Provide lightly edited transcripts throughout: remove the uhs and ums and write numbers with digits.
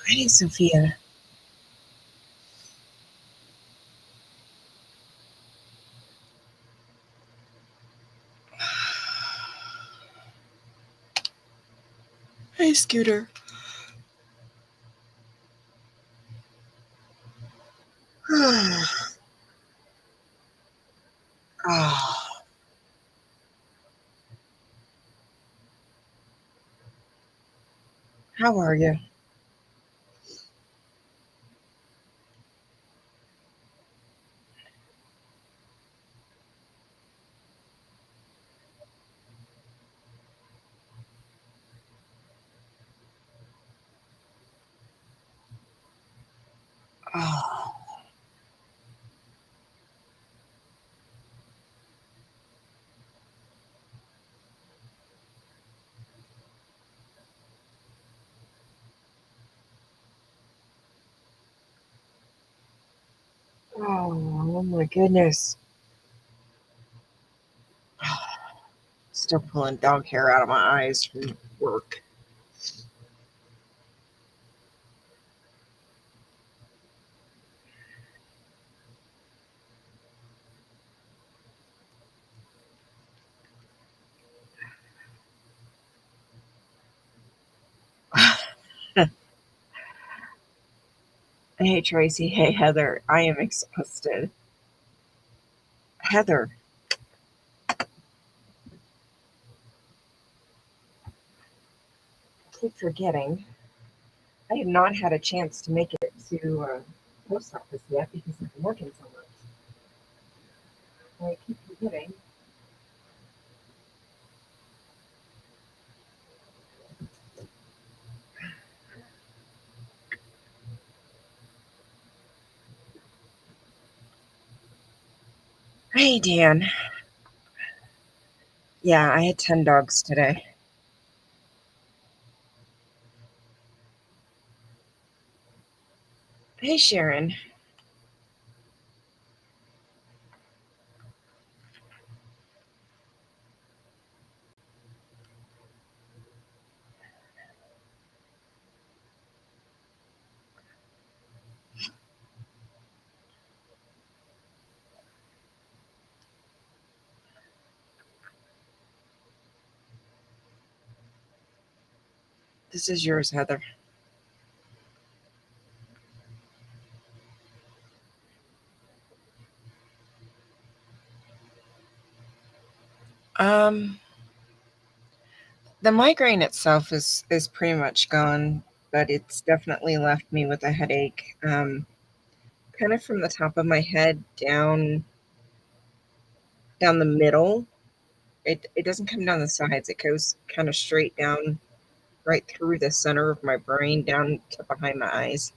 Hey, Sophia. Hey, Scooter. Oh, how are you? Oh, oh my goodness. Still pulling dog hair out of my eyes from work. Hey, Tracy. Hey, Heather. I am exhausted. Heather, I keep forgetting. I have not had a chance to make it to post office yet because I've been working so much. I keep forgetting. Hey, Dan. Yeah, I had 10 dogs today. Hey, Sharon. This is yours, Heather. Um, The migraine itself is pretty much gone, but it's definitely left me with a headache, kind of from the top of my head down the middle. It doesn't come down the sides. It goes kind of straight down right through the center of my brain down to behind my eyes.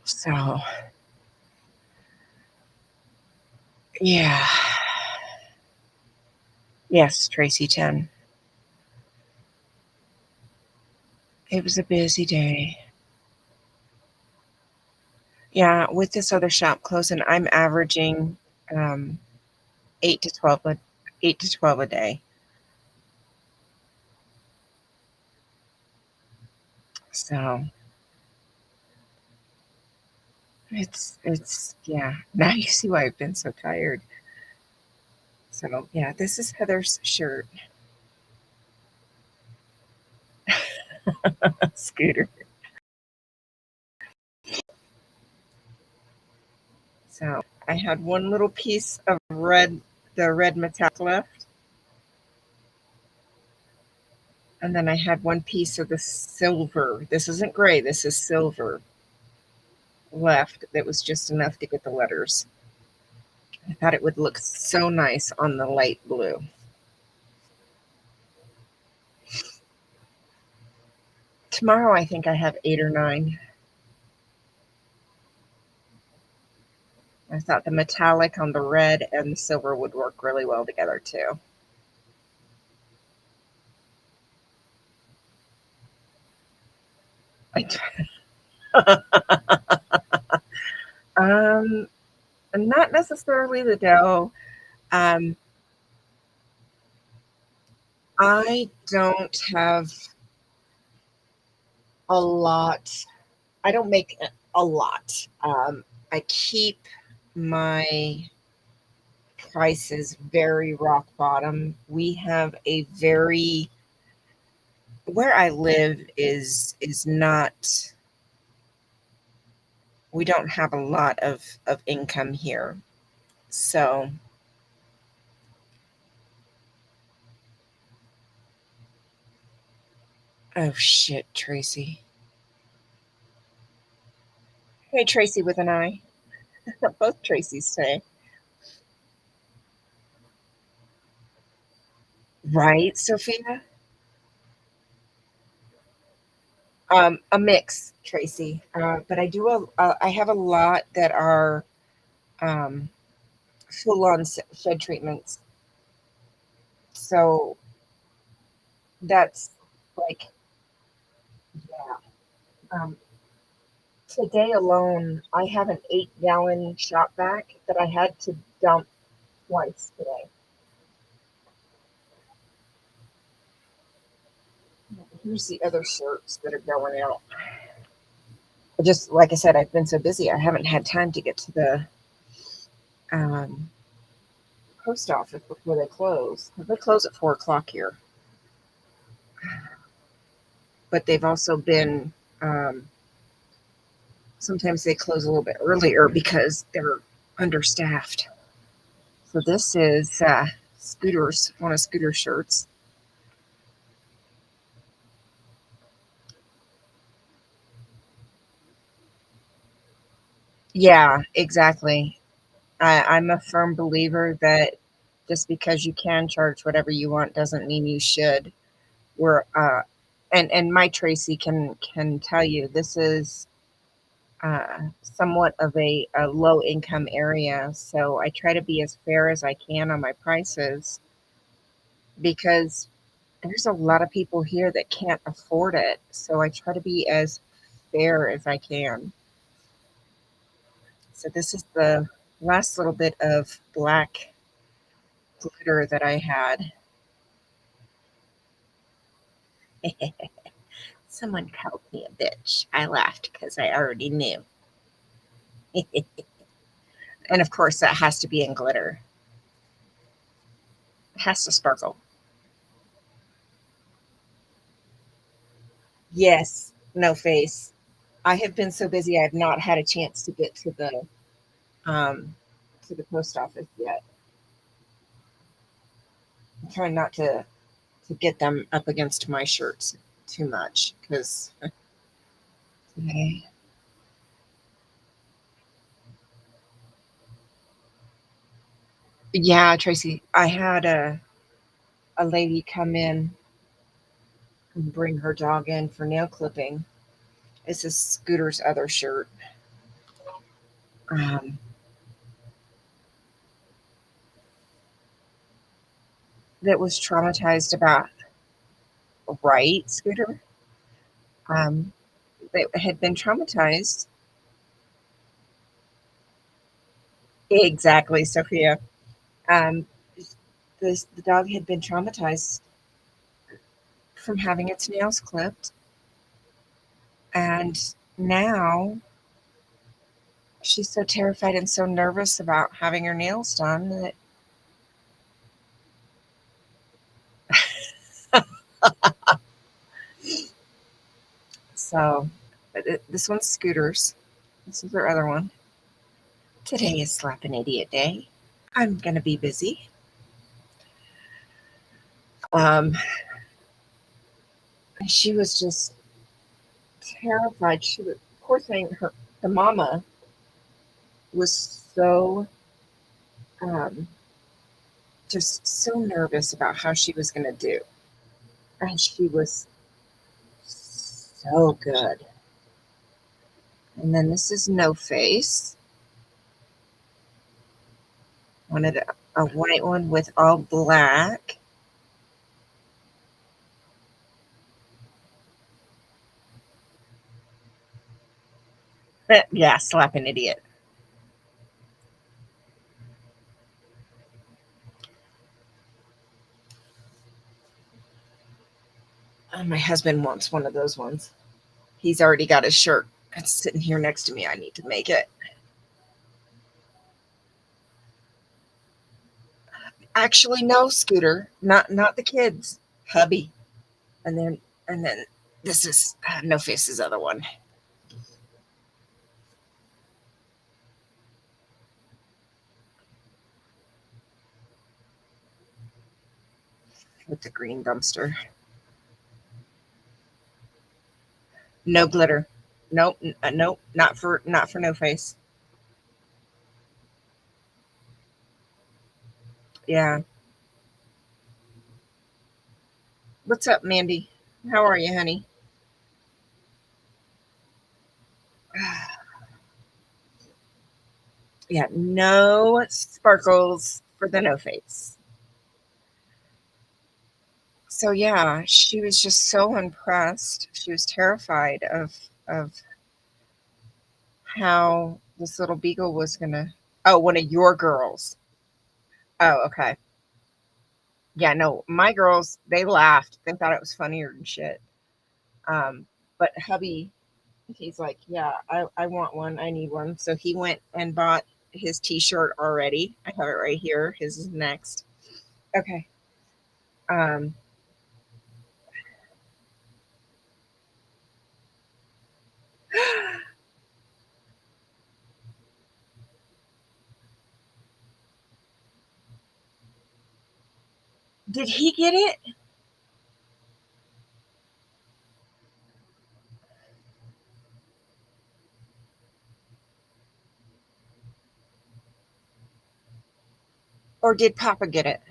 So, yeah. Yes, Tracy 10. It was a busy day. Yeah, with this other shop closing, I'm averaging um 8 to 12 a 8 to 12 a day. So, it's yeah. Now you see why I've been so tired. So yeah, this is Heather's shirt, Scooter. So I had one little piece of the red metallic left, and then I had one piece of the silver. This isn't gray. This is silver left. That was just enough to get the letters. I thought it would look so nice on the light blue. Tomorrow I think I have 8 or 9. I thought the metallic on the red and the silver would work really well together too. um, Not necessarily the dough. Um, I don't have A lot. I don't make a lot. I keep my prices very rock bottom. We have a very where I live is not we don't have a lot of income here. So, oh shit, Tracy. Hey, Tracy with an I. Both Tracys say. Right, Sophia? A mix, Tracy. But I do I have a lot that are um, full on shed treatments. So that's like, yeah. Um, Today alone, I have an 8-gallon shop vac that I had to dump twice today. Here's the other shirts that are going out. Just like I said, I've been so busy, I haven't had time to get to the um, post office before they close. They close at 4 o'clock here, but they've also been sometimes they close a little bit earlier because they're understaffed. So this is Scooter's one of Scooter's shirts. Yeah, exactly. I'm a firm believer that just because you can charge whatever you want doesn't mean you should. We're and my Tracy can tell you this is somewhat of a low income area, so I try to be as fair as I can on my prices because there's a lot of people here that can't afford it. So I try to be as fair as I can. So this is the last little bit of black glitter that I had. Someone called me a bitch. I laughed because I already knew. And of course, that has to be in glitter. It has to sparkle. Yes, no face. I have been so busy, I have not had a chance to get um, to the post office yet. I'm trying not to get them up against my shirts too much because yeah, Tracy, I had a lady come in and bring her dog in for nail clipping. This is Scooter's other shirt. Um, that was traumatized about right, Scooter. Um, that had been traumatized. Exactly, Sophia. Um, the dog had been traumatized from having its nails clipped, and now she's so terrified and so nervous about having her nails done that so this one's Scooters. This is her other one. Today is Slap an Idiot Day. I'm gonna be busy. Um, she was just terrified. She was, poor thing. The mama was so um, just so nervous about how she was gonna do, and she was so good. And then this is No Face. Wanted a white one with all black. Yeah, slap an idiot. My husband wants one of those ones. He's already got his shirt. It's sitting here next to me. I need to make it. Actually, no, Scooter. Not the kids. Hubby. And then this is No Face's other one. With the green dumpster. No glitter. Nope. Nope. Not for No Face. Yeah. What's up, Mandy? How are you, honey? Yeah, no sparkles for the No Face. So yeah, she was just so impressed. She was terrified of how this little beagle was gonna. Oh, one of your girls. Oh, okay. Yeah, no, my girls, they laughed. They thought it was funnier than shit. But hubby, he's like, yeah, I want one. I need one. So he went and bought his t-shirt already. I have it right here. His is next. Okay. Um, did he get it? Or did Papa get it?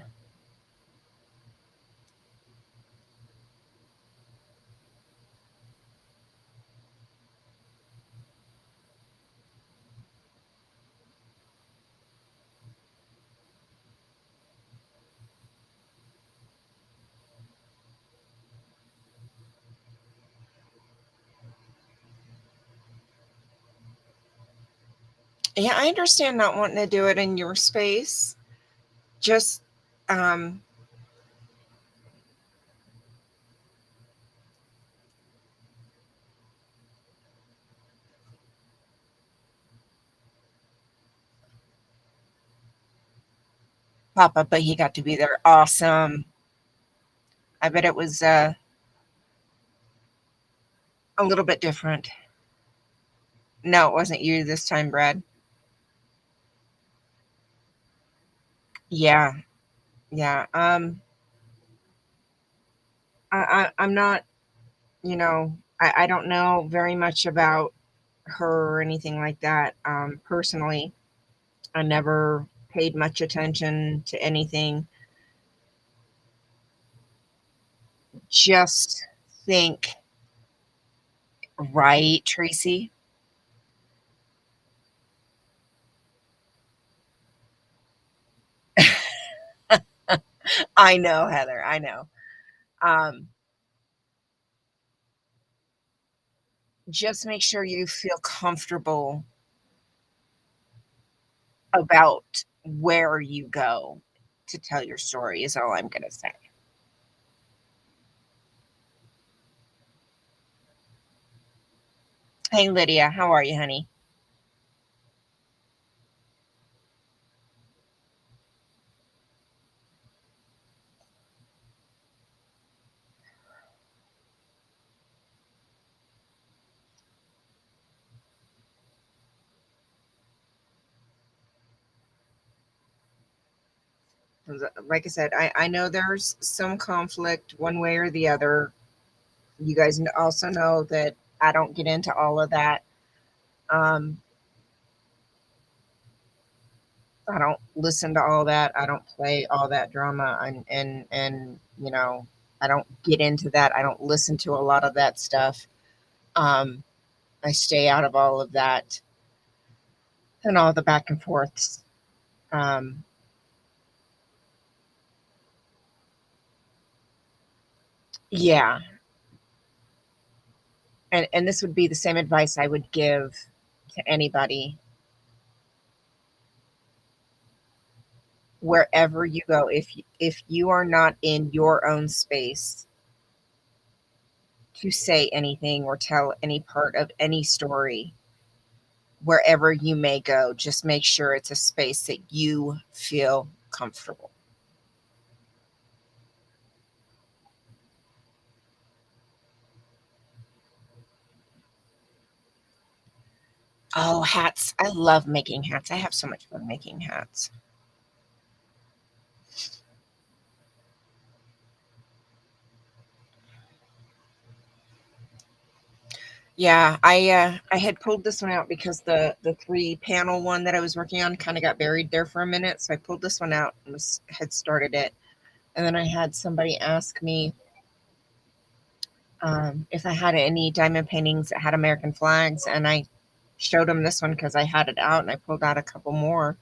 Yeah, I understand not wanting to do it in your space. Just um Papa, but he got to be there. Awesome. I bet it was a little bit different. No, it wasn't you this time, Brad. Yeah, yeah. I'm not, I don't know very much about her or anything like that. Personally, I never paid much attention to anything. Just think, right, Tracy? I know, Heather. I know. Um, just make sure you feel comfortable about where you go to tell your story, is all I'm going to say. Hey, Lydia, how are you, honey? Like I said, I know there's some conflict one way or the other. You guys also know that I don't get into all of that. Um, I don't listen to all that. I don't play all that drama, and I don't get into that. I don't listen to a lot of that stuff. Um, I stay out of all of that and all the back and forths. Um, yeah, and this would be the same advice I would give to anybody wherever you go. If you are not in your own space, to say anything or tell any part of any story. Wherever you may go, just make sure it's a space that you feel comfortable. Oh, hats. I love making hats. I have so much fun making hats. Yeah, I had pulled this one out because the 3-panel one that I was working on kind of got buried there for a minute, so I pulled this one out and had started it. And then I had somebody ask me if I had any diamond paintings that had American flags, and I showed them this one because I had it out, and I pulled out a couple more.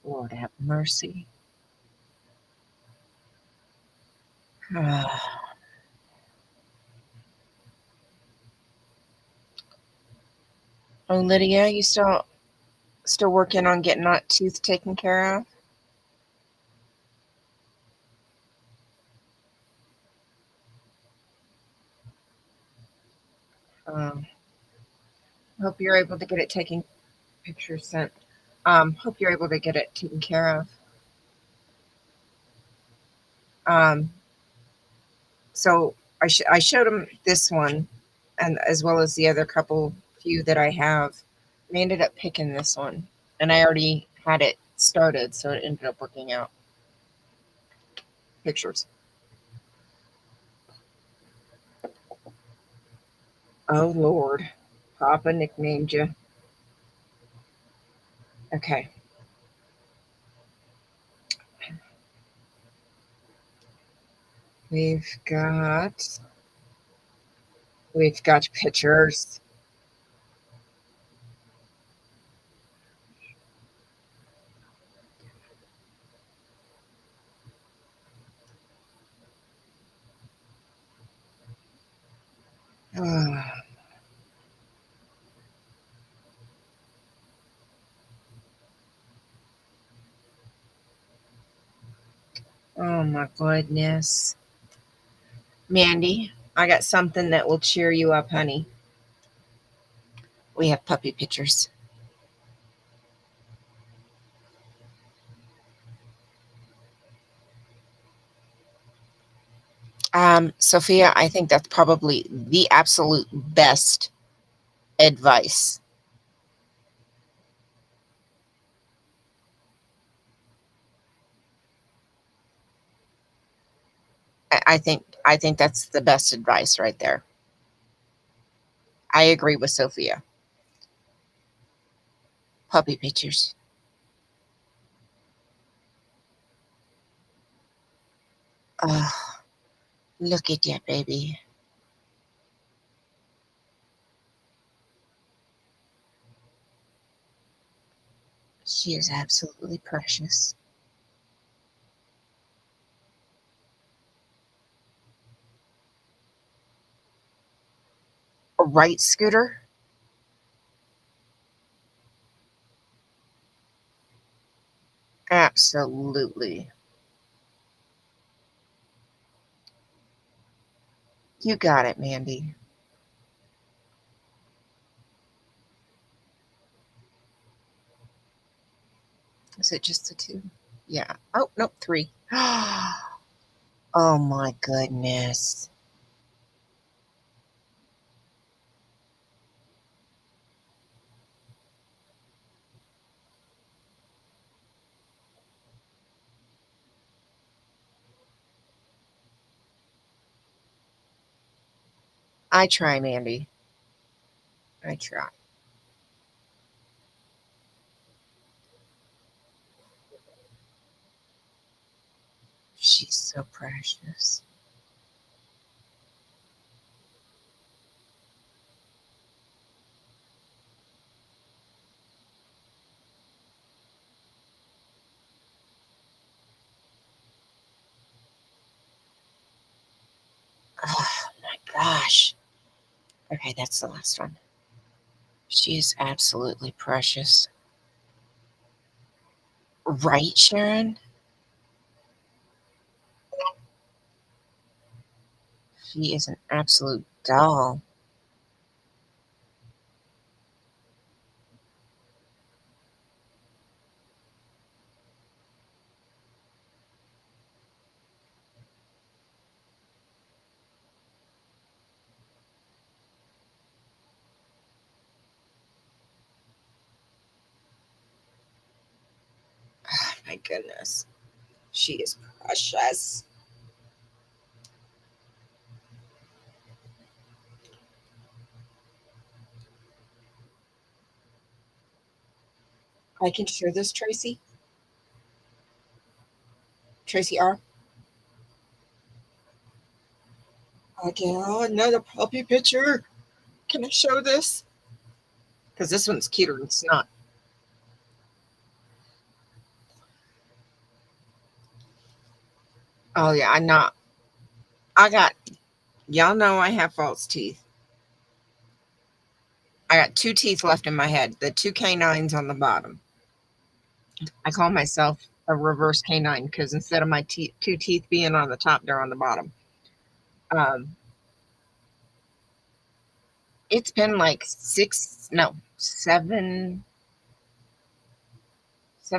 Lord have mercy. Oh, Lydia, you still working on getting that tooth taken care of? Um, hope you're able to get it taken. Picture sent. Hope you're able to get it taken care of. Um, so I showed him this one, and as well as the other couple few that I have. They ended up picking this one, and I already had it started, so it ended up working out. Pictures. Oh Lord, Papa nicknamed you. Okay. We've got we've got pictures. Ah, oh my goodness. Mandy, I got something that will cheer you up, honey. We have puppy pictures. Sophia, I think that's probably the absolute best advice. I think that's the best advice right there. I agree with Sophia. Puppy pictures. Oh, look at that baby. She is absolutely precious. Right, Scooter? Absolutely. You got it, Mandy. Is it just the two? Yeah. Oh, nope, three. Oh my goodness. I try, Mandy. I try. She's so precious. Oh my gosh. Okay, that's the last one. She is absolutely precious. Right, Sharon? She is an absolute doll. Oh, my goodness. She is precious. I can share this, Tracy. Tracy R. Okay, oh, another puppy picture. Can I show this? Because this one's cuter than snot. Oh, yeah, I'm not. I got, y'all know I have false teeth. I got two teeth left in my head, the two canines on the bottom. I call myself a reverse canine because instead of my two teeth being on the top, they're on the bottom. Um, it's been like seven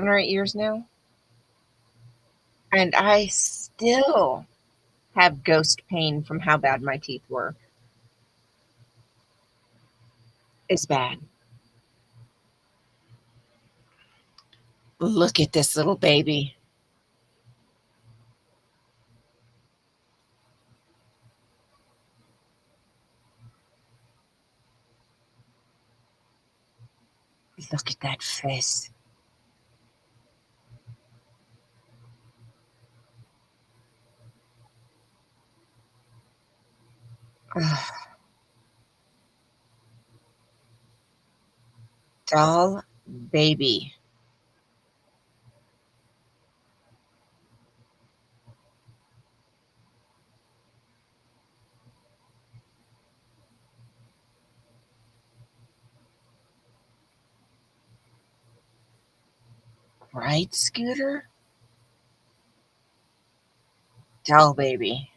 or 8 years now, and I still have ghost pain from how bad my teeth were. It's bad. Look at this little baby. Look at that face. Ugh, doll baby. Right, Scooter? Doll baby.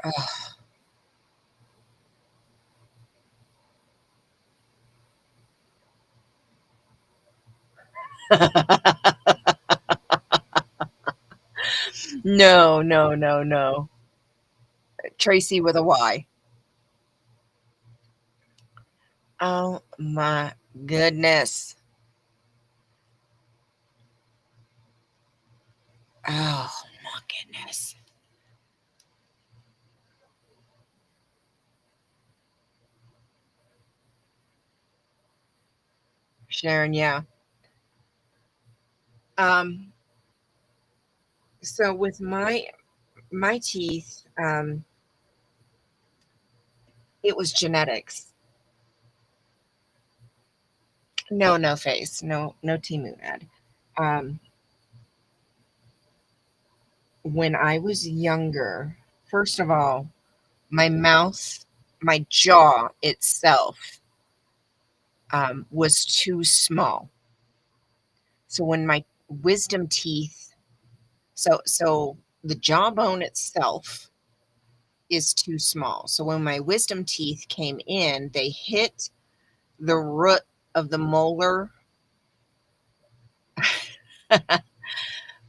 Ugh. No, no, no, no. Tracy with a Y. Oh my goodness. Oh my goodness. Sharon, yeah. Um, so with my teeth, it was genetics. No, no face. No, no Timu ad. Um, when I was younger, first of all, my mouth, my jaw itself was too small. So when my wisdom teeth, so the jawbone itself is too small. So when my wisdom teeth came in, they hit the root of the molar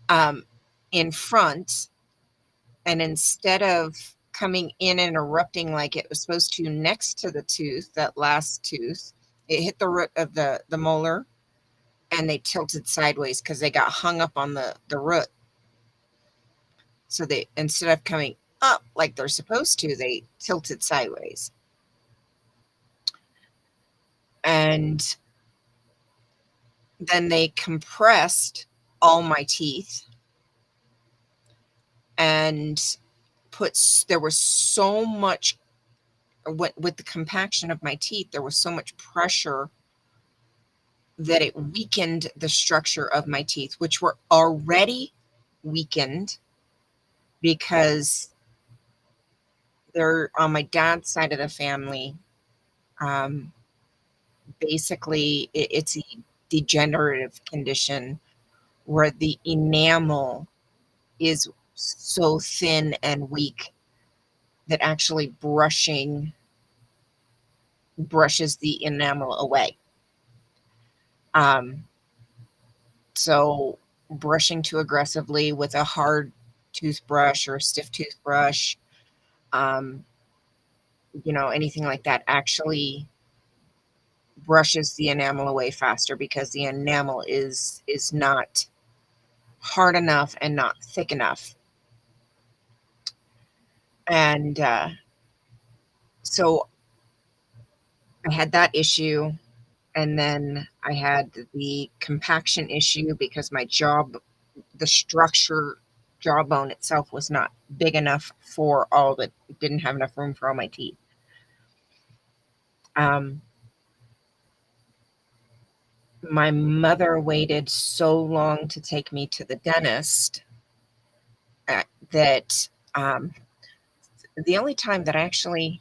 um, in front, and instead of coming in and erupting like it was supposed to next to the tooth, that last tooth, it hit the root of the molar, and they tilted sideways because they got hung up on the root. So they, instead of coming up like they're supposed to, they tilted sideways. And then they compressed all my teeth and there was so much with the compaction of my teeth, there was so much pressure that it weakened the structure of my teeth, which were already weakened. because they're on my dad's side of the family. Um, Basically, it's a degenerative condition where the enamel is so thin and weak that actually brushes the enamel away. Um, so brushing too aggressively with a hard toothbrush or a stiff toothbrush, um, anything like that actually brushes the enamel away faster because the enamel is not hard enough and not thick enough. And so I had that issue. And then I had the compaction issue because the structure, jawbone itself was not big enough for all that, didn't have enough room for all my teeth. Um, my mother waited so long to take me to the dentist that um, the only time that I actually,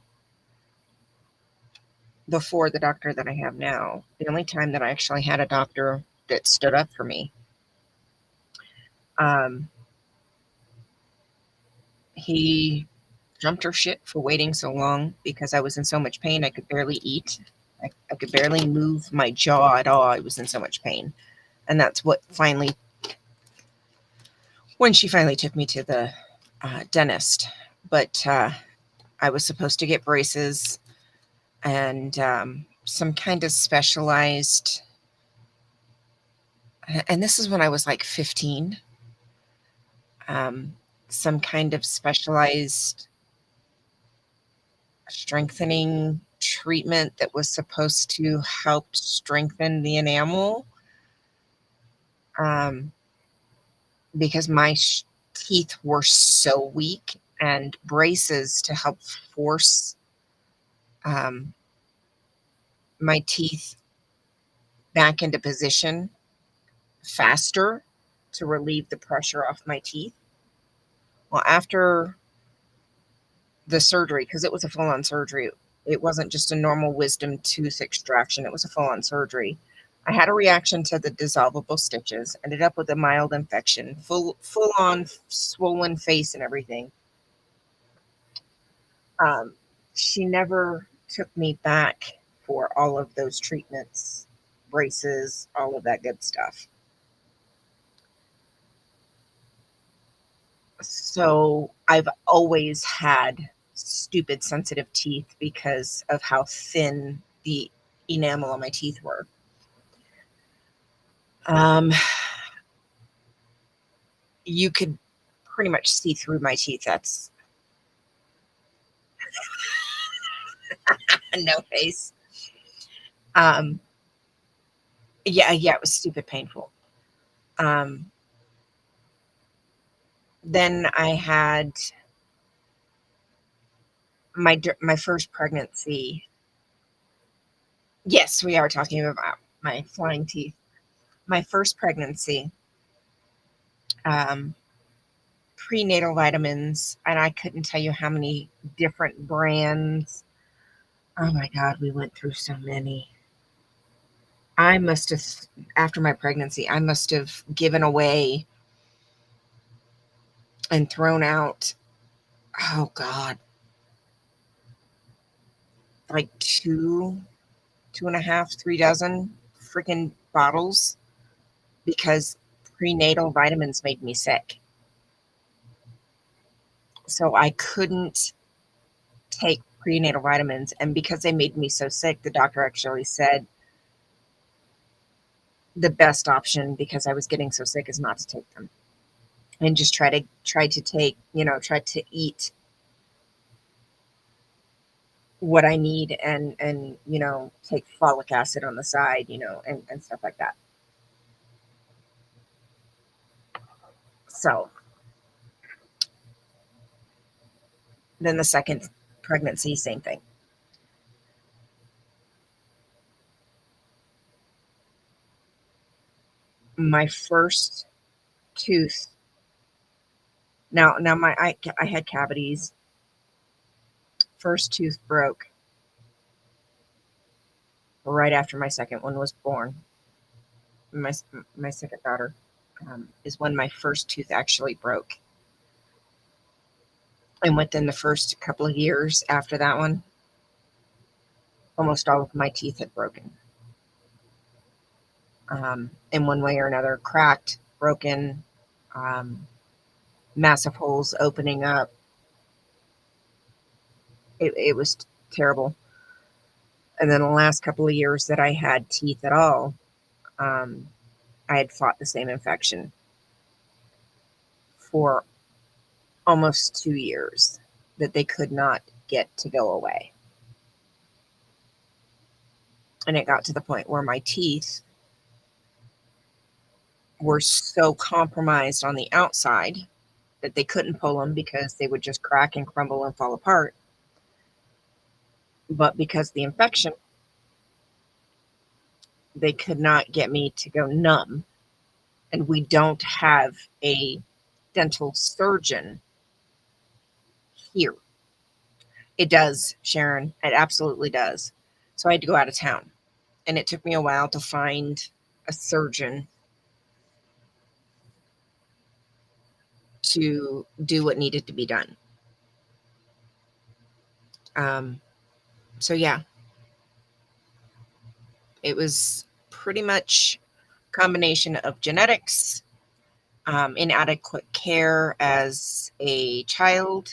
before the doctor that I have now, the only time that I actually had a doctor that stood up for me, um, he jumped her shit for waiting so long because I was in so much pain. I could barely eat. I could barely move my jaw at all. I was in so much pain. And that's what finally, when she finally took me to the dentist. But I was supposed to get braces and some kind of specialized, and this is when I was like 15, um, some kind of specialized strengthening treatment that was supposed to help strengthen the enamel, um, because my teeth were so weak, and braces to help force um, my teeth back into position faster to relieve the pressure off my teeth. Well, after the surgery, because it was a full on surgery, it wasn't just a normal wisdom tooth extraction, it was a full on surgery. I had a reaction to the dissolvable stitches, ended up with a mild infection, full on swollen face and everything. Um, she never took me back for all of those treatments, braces, all of that good stuff. So I've always had stupid sensitive teeth because of how thin the enamel on my teeth were. Um, you could pretty much see through my teeth. That's no face. Um, yeah, it was stupid painful. Um, then I had my first pregnancy. Yes, we are talking about my flying teeth. My first pregnancy, um, prenatal vitamins, and I couldn't tell you how many different brands. Oh my God, we went through so many. I must have, after my pregnancy, I must have given away and thrown out, oh God, like two and a half, 3 dozen freaking bottles because prenatal vitamins made me sick. So I couldn't take prenatal vitamins. And because they made me so sick, the doctor actually said the best option, because I was getting so sick, is not to take them and just try to eat what I need, and take folic acid on the side, and stuff like that. So then the second pregnancy, same thing. My first tooth Now I had cavities. First tooth broke right after my second one was born. My my second daughter is when my first tooth actually broke. And within the first couple of years after that one, almost all of my teeth had broken. In one way or another, cracked, broken, um, massive holes opening up. It was terrible. And then the last couple of years that I had teeth at all, um, I had fought the same infection for almost 2 years that they could not get to go away. And it got to the point where my teeth were so compromised on the outside that they couldn't pull them because they would just crack and crumble and fall apart. But because the infection, they could not get me to go numb. And we don't have a dental surgeon here. It does, Sharon. It absolutely does. So I had to go out of town. And it took me a while to find a surgeon to do what needed to be done. Um, so yeah, it was pretty much a combination of genetics, inadequate care as a child,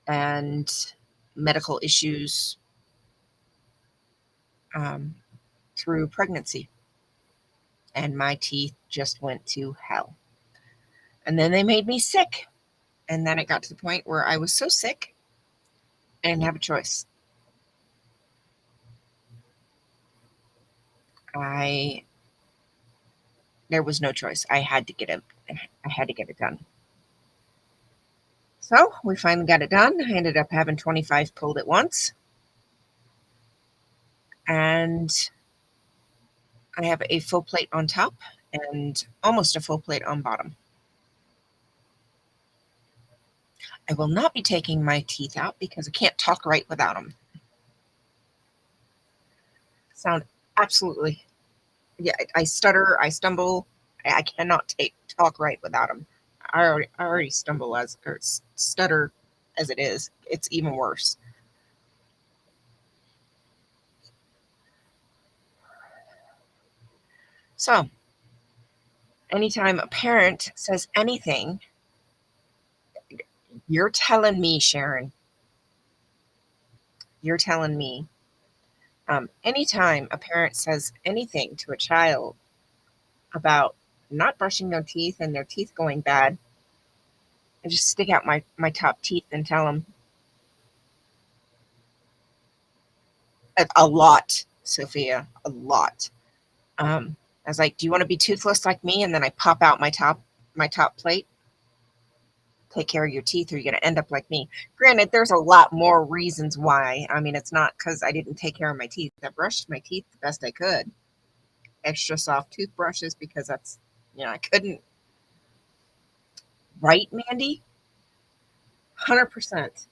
and medical issues um, through pregnancy. And my teeth just went to hell. And then they made me sick. And then it got to the point where I was so sick I didn't have a choice. I There was no choice. I had to get it. I had to get it done. So we finally got it done. I ended up having 25 pulled at once. And I have a full plate on top and almost a full plate on bottom. I will not be taking my teeth out because I can't talk right without them. Sound absolutely, yeah, I stutter, I stumble. I cannot talk right without them. I already stumble as or stutter as it is. It's even worse. So, anytime a parent says anything, you're telling me, Sharon, you're telling me, anytime a parent says anything to a child about not brushing their teeth and their teeth going bad, I just stick out my top teeth and tell them a lot, Sophia, a lot. I was like, "Do you want to be toothless like me?" And then I pop out my top plate. Take care of your teeth, or you're going to end up like me. Granted, there's a lot more reasons why. I mean, it's not because I didn't take care of my teeth. I brushed my teeth the best I could. Extra soft toothbrushes because that's, I couldn't. Right, Mandy? 100%.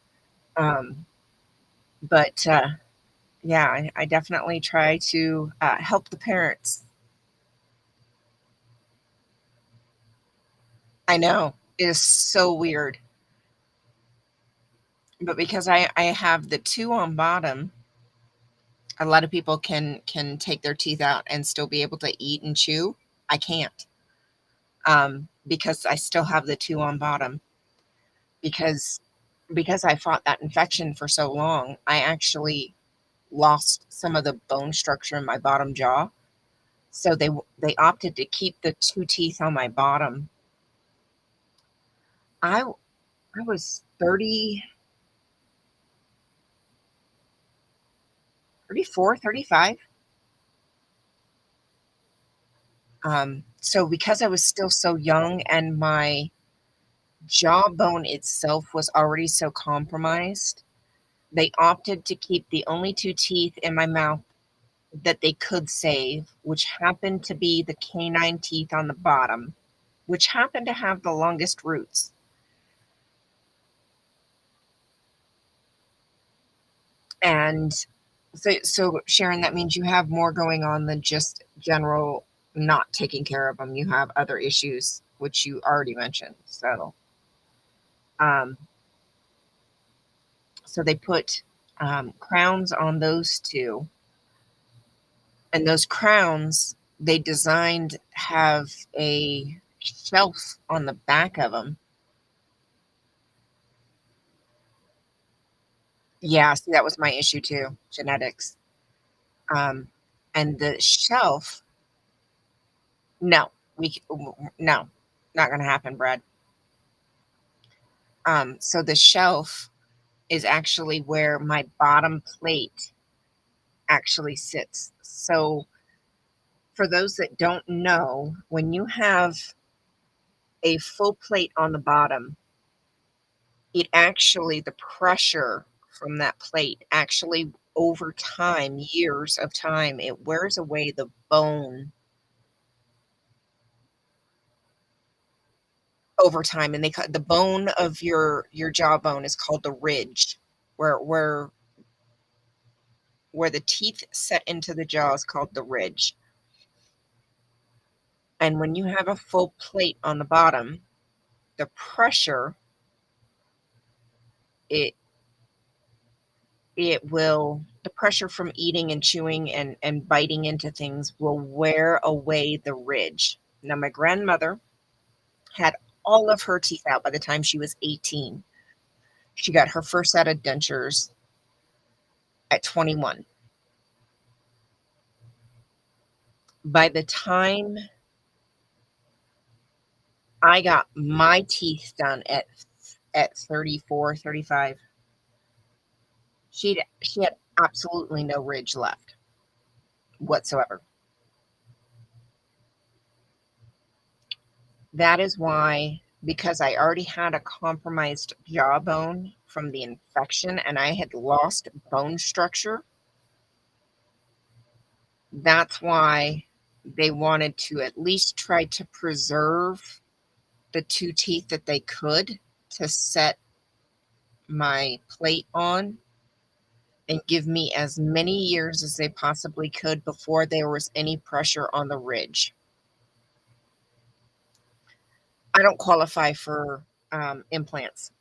Um, but yeah, I definitely try to help the parents. I know it is so weird, but because I have the two on bottom, a lot of people can take their teeth out and still be able to eat and chew. I can't, because I still have the two on bottom. Because I fought that infection for so long, I actually lost some of the bone structure in my bottom jaw. So they opted to keep the two teeth on my bottom. I was 30, 34, 35. So because I was still so young and my jawbone itself was already so compromised, they opted to keep the only two teeth in my mouth that they could save, which happened to be the canine teeth on the bottom, which happened to have the longest roots. And so Sharon, that means you have more going on than just general not taking care of them. You have other issues, which you already mentioned. Um, so they put crowns on those two, and those crowns they designed have a shelf on the back of them. Yeah, see, that was my issue too, genetics. Um, and the shelf, no, no, not gonna happen, Brad. So the shelf is actually where my bottom plate actually sits. So for those that don't know, when you have a full plate on the bottom, it actually, the pressure from that plate actually over time, years of time, it wears away the bone over time. And they cut the bone of your jawbone is called the ridge, where where the teeth set into the jaw is called the ridge. And when you have a full plate on the bottom, the pressure, it it will the pressure from eating and chewing and biting into things will wear away the ridge. Now, my grandmother had all of her teeth out by the time she was 18. She got her first set of dentures at 21. By the time I got my teeth done at 34, 35, she had absolutely no ridge left whatsoever. That is why, because I already had a compromised jawbone from the infection and I had lost bone structure, that's why they wanted to at least try to preserve the two teeth that they could to set my plate on and give me as many years as they possibly could before there was any pressure on the ridge. I don't qualify for implants.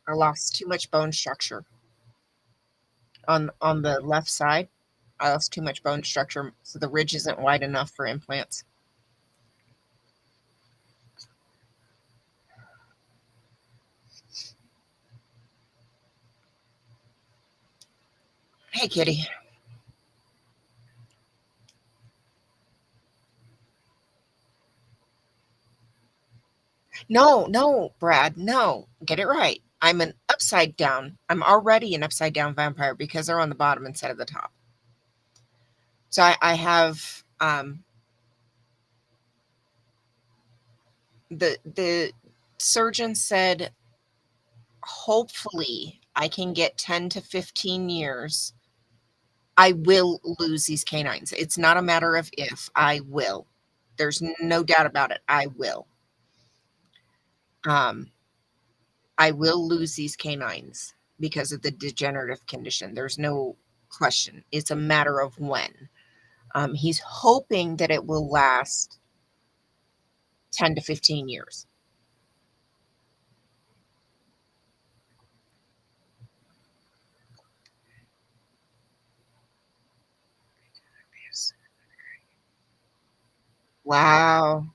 I lost too much bone structure on the left side. I lost too much bone structure, so the ridge isn't wide enough for implants. Hey, kitty. No, no, Brad, no. Get it right. I'm already an upside down vampire because they're on the bottom instead of the top. So I have the surgeon said hopefully I can get 10 to 15 years. I will lose these canines. It's not a matter of if, I will. There's no doubt about it. I will. Um, I will lose these canines because of the degenerative condition. There's no question. It's a matter of when. He's hoping that it will last 10 to 15 years. Wow.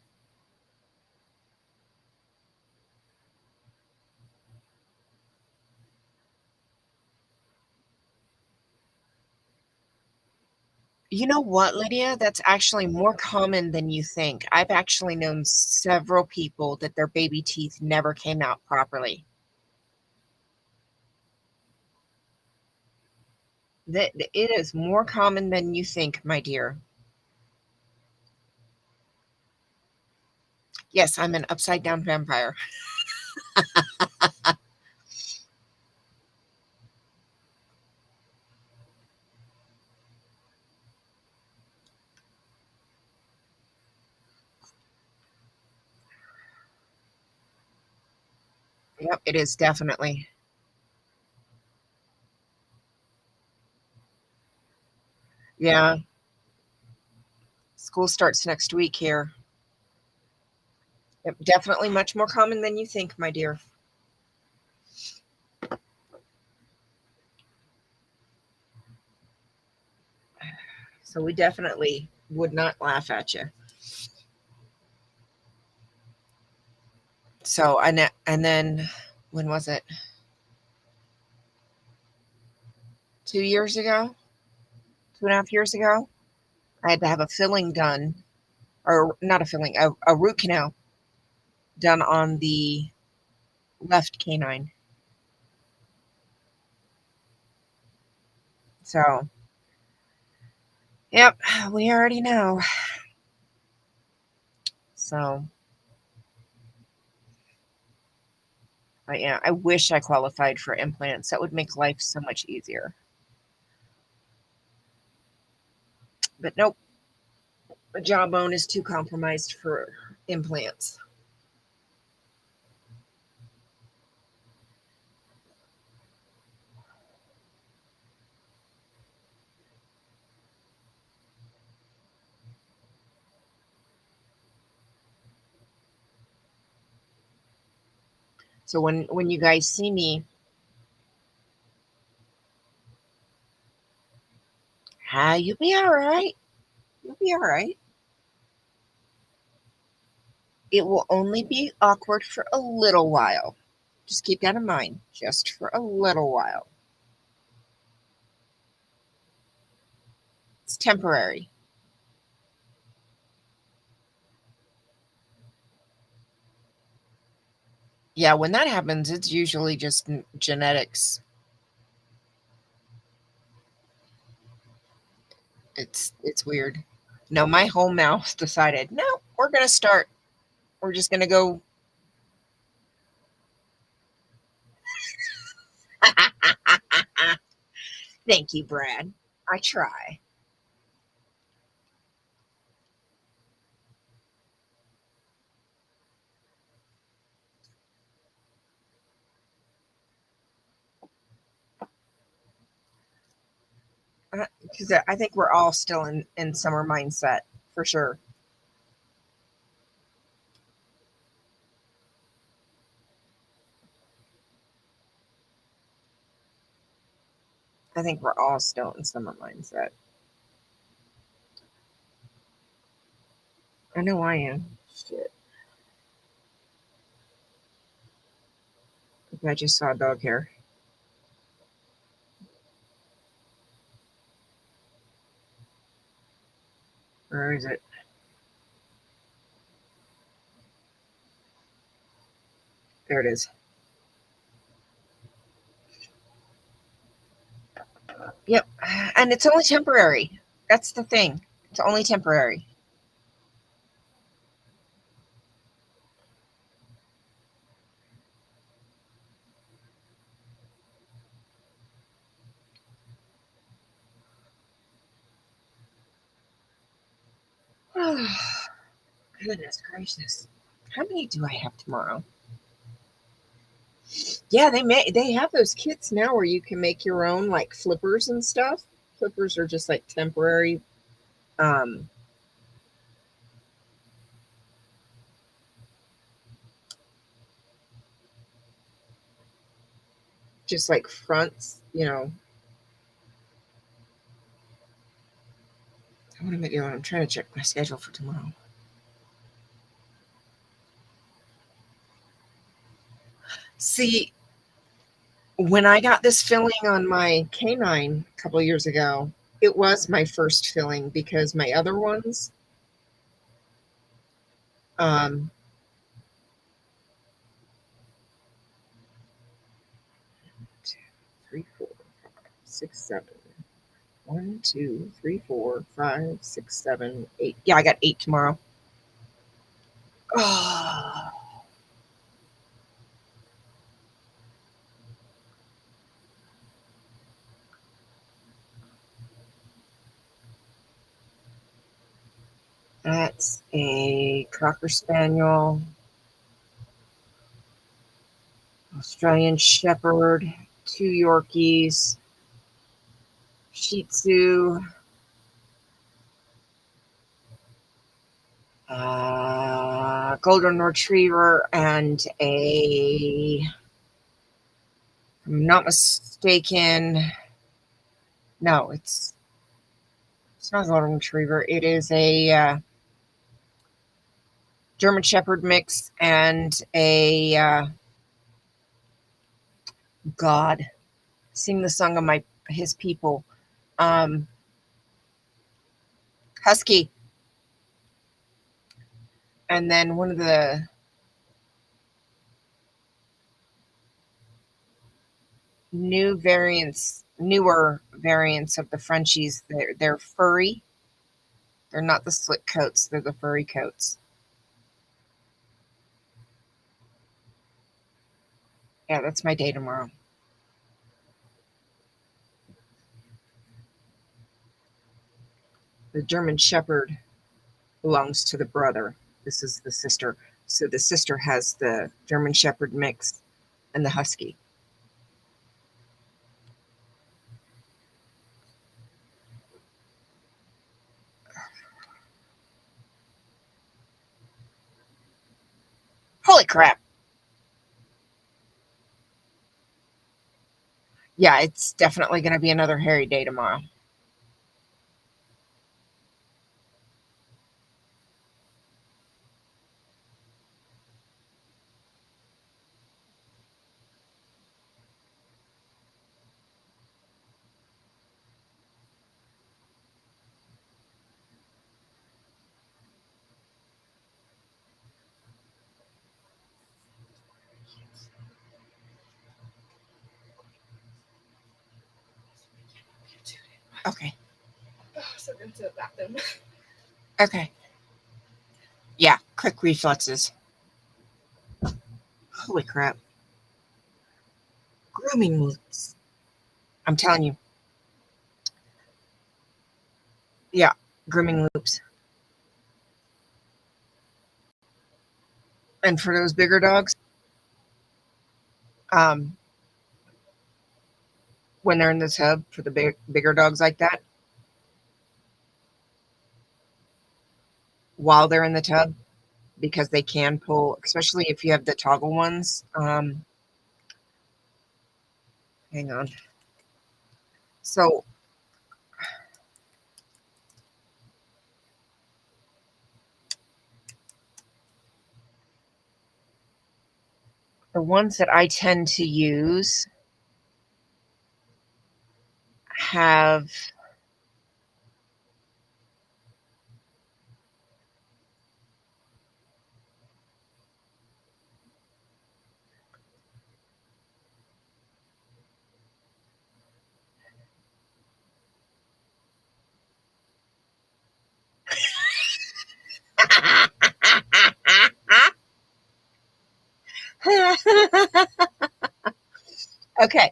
You know what, Lydia? That's actually more common than you think. I've actually known several people that their baby teeth never came out properly. That it is more common than you think, my dear. Yes, I'm an upside down vampire. Yep, it is definitely. Yeah. School starts next week here. Yep, definitely much more common than you think, my dear. So we definitely would not laugh at you. So and then when was it? 2 years ago, 2.5 years ago, I had to have a filling done, or not a filling, a root canal done on the left canine. So, yep, we already know. So, but yeah, I wish I qualified for implants. That would make life so much easier. But nope, the jawbone is too compromised for implants. So when you guys see me, you'll be all right. You'll be all right. It will only be awkward for a little while. Just keep that in mind, just for a little while. It's temporary. Yeah, when that happens, it's usually just genetics. It's weird. No, my whole mouth decided, no, we're gonna start. We're just gonna go. Thank you, Brad. I try. Because I think we're all still in summer mindset for sure. I think we're all still in summer mindset. I know I am. Shit. I just saw a dog hair. Where is it? There it is. Yep. And it's only temporary. That's the thing. It's only temporary. Goodness gracious. How many do I have tomorrow? Yeah, they have those kits now where you can make your own like flippers and stuff. Flippers are just like temporary, um, just like fronts, What am I doing? I'm trying to check my schedule for tomorrow. See, when I got this filling on my canine a couple of years ago, it was my first filling because my other ones, um, 2, 3, 4, 5, 6, 7. 1, 2, 3, 4, 5, 6, 7, 8. Yeah, I got 8 tomorrow. Oh, that's a Cocker Spaniel, Australian Shepherd, 2 Yorkies, Shih Tzu, golden retriever and a, if I'm not mistaken, no, it's not a golden retriever. It is a German Shepherd mix and a God, sing the song of his people, Husky, and then one of the newer variants of the Frenchies. They're furry. They're not the slick coats. They're the furry coats. Yeah, that's my day tomorrow. The German Shepherd belongs to the brother. This is the sister. So the sister has the German Shepherd mix and the Husky. Holy crap. Yeah, it's definitely going to be another hairy day tomorrow. Okay. So go to the bathroom. Okay. Yeah, quick reflexes. Holy crap. Grooming loops. I'm telling you. Yeah, grooming loops. And for those bigger dogs, when they're in the tub, for the bigger dogs like that, while they're in the tub, because they can pull, especially if you have the toggle ones. Hang on. So the ones that I tend to use have okay,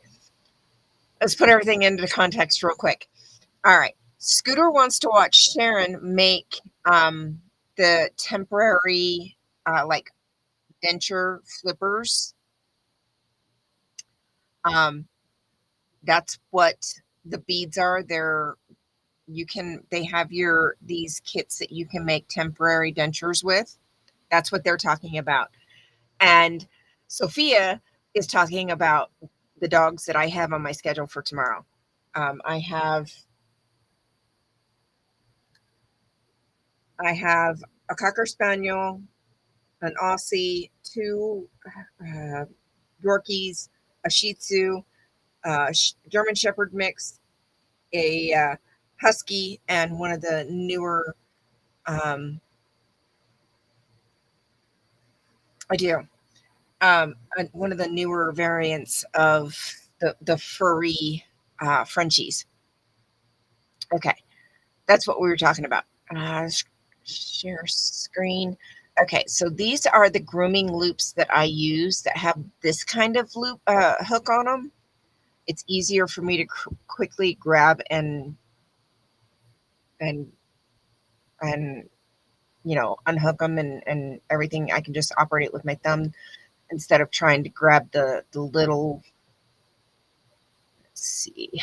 let's put everything into context real quick. All right. Scooter wants to watch Sharon make the temporary like denture flippers. That's what the beads are. They have these kits that you can make temporary dentures with. That's what they're talking about. And Sophia is talking about the dogs that I have on my schedule for tomorrow. I have a Cocker Spaniel, an Aussie, two Yorkies, a Shih Tzu, German Shepherd mix, a Husky, and one of the newer. I do. One of the newer variants of the furry Frenchies. Okay, that's what we were talking about. Share screen. Okay, so these are the grooming loops that I use that have this kind of loop hook on them. It's easier for me to quickly grab and and unhook them and everything. I can just operate it with my thumb instead of trying to grab the little. Let's see,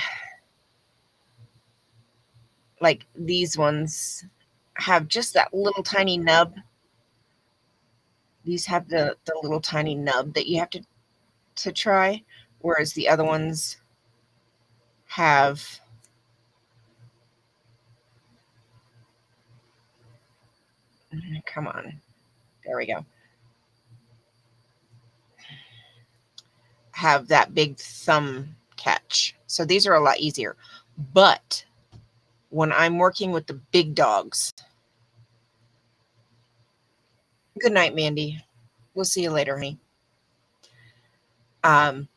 like these ones. have just that little tiny nub. These have the little tiny nub that you have to try, whereas the other ones have come on. There we go. Have that big thumb catch. So these are a lot easier. But when I'm working with the big dogs, good night, Mandy. We'll see you later, honey. Um,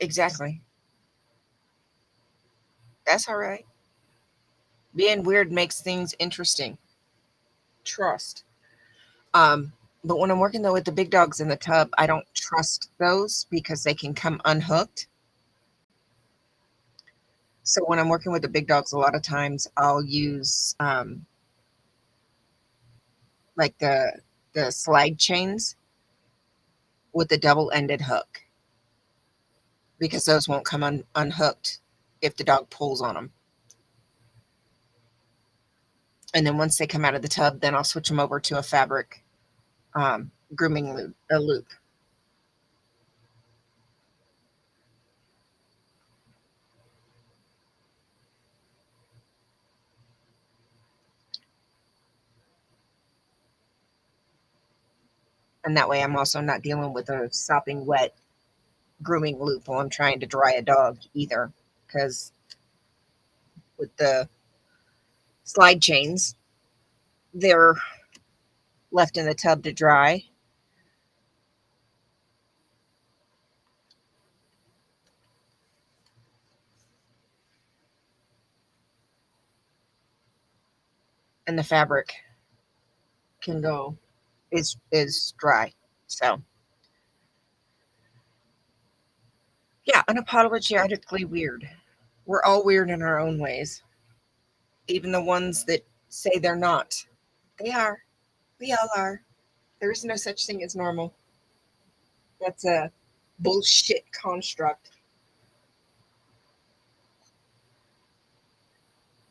exactly. That's all right. Being weird makes things interesting. Trust. Um, but when I'm working though with the big dogs in the tub, I don't trust those because they can come unhooked. So when I'm working with the big dogs, a lot of times I'll use like the slide chains with the double-ended hook because those won't come unhooked if the dog pulls on them. And then once they come out of the tub, then I'll switch them over to a fabric grooming loop. And that way I'm also not dealing with a sopping wet grooming loop while I'm trying to dry a dog either. Because with the slide chains, they're left in the tub to dry. And the fabric can go is dry. So yeah, unapologetically weird. We're all weird in our own ways. Even the ones that say they're not. They are. We all are. There is no such thing as normal. That's a bullshit construct.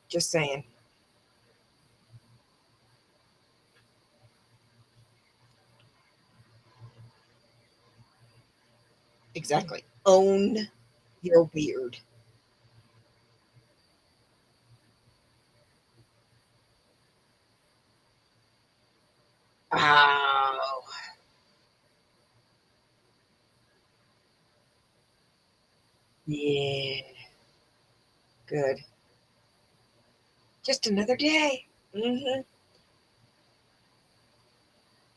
Just saying. Exactly. Own your weird. Wow. Yeah. Good. Just another day.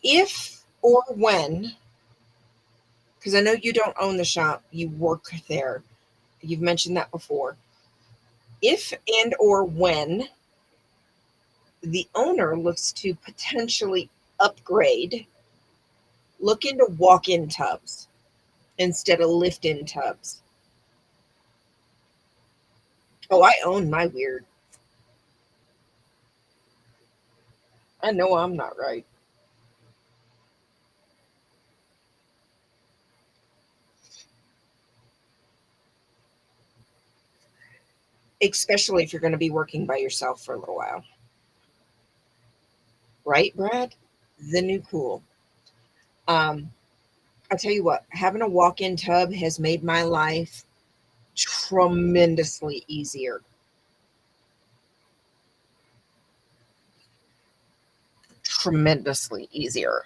If or when, because I know you don't own the shop, you work there. You've mentioned that before. If and or when the owner looks to potentially upgrade, look into walk-in tubs instead of lift-in tubs. Oh, I own my weird. I know I'm not right. Especially if you're going to be working by yourself for a little while. Right, Brad? The new cool. Um, I'll tell you what, having a walk-in tub has made my life tremendously easier. Tremendously easier.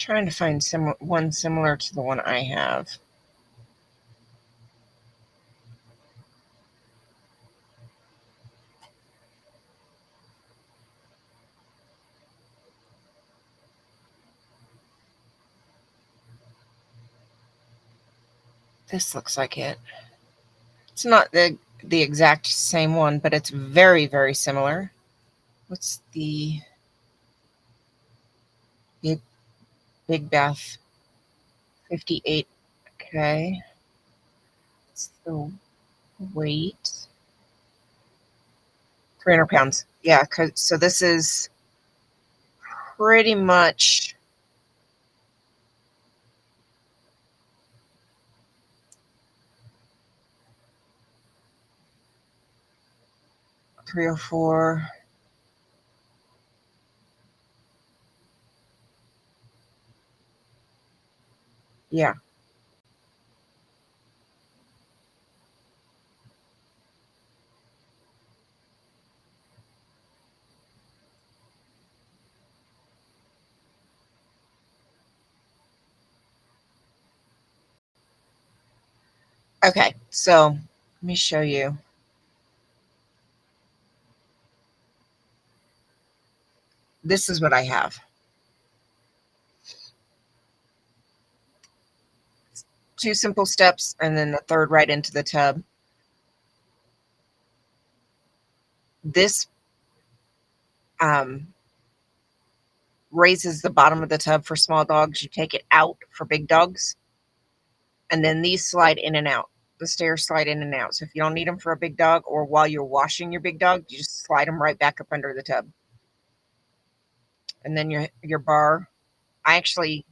trying to find one similar to the one I have. This looks like it. It's not the exact same one, but it's very, very similar. What's the Big Bath 58? Okay. What's the weight? 300 pounds. Yeah, so this is pretty much three or four. Yeah. Okay, so let me show you. This is what I have. Two simple steps and then the third right into the tub. This raises the bottom of the tub for small dogs. You take it out for big dogs. And then these slide in and out. The stairs slide in and out. So if you don't need them for a big dog or while you're washing your big dog, you just slide them right back up under the tub. And then your bar. I actually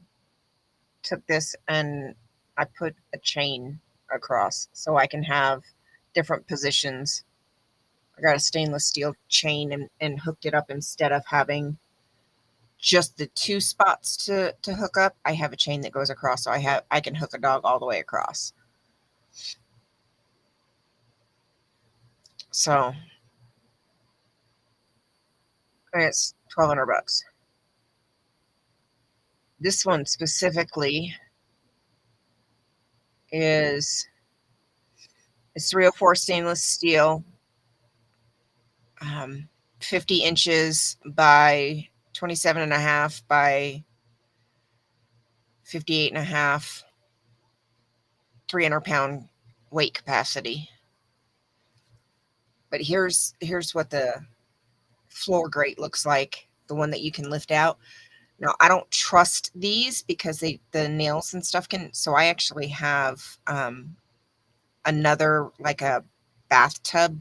took this and I put a chain across so I can have different positions. I got a stainless steel chain and hooked it up instead of having just the two spots to hook up. I have a chain that goes across, so I can hook a dog all the way across. So it's $1,200. This one specifically is 304 stainless steel, 50 inches by 27.5 by 58.5, 300-pound weight capacity. But here's what the floor grate looks like, the one that you can lift out. Now, I don't trust these because the nails and stuff can, so I actually have another, like a bathtub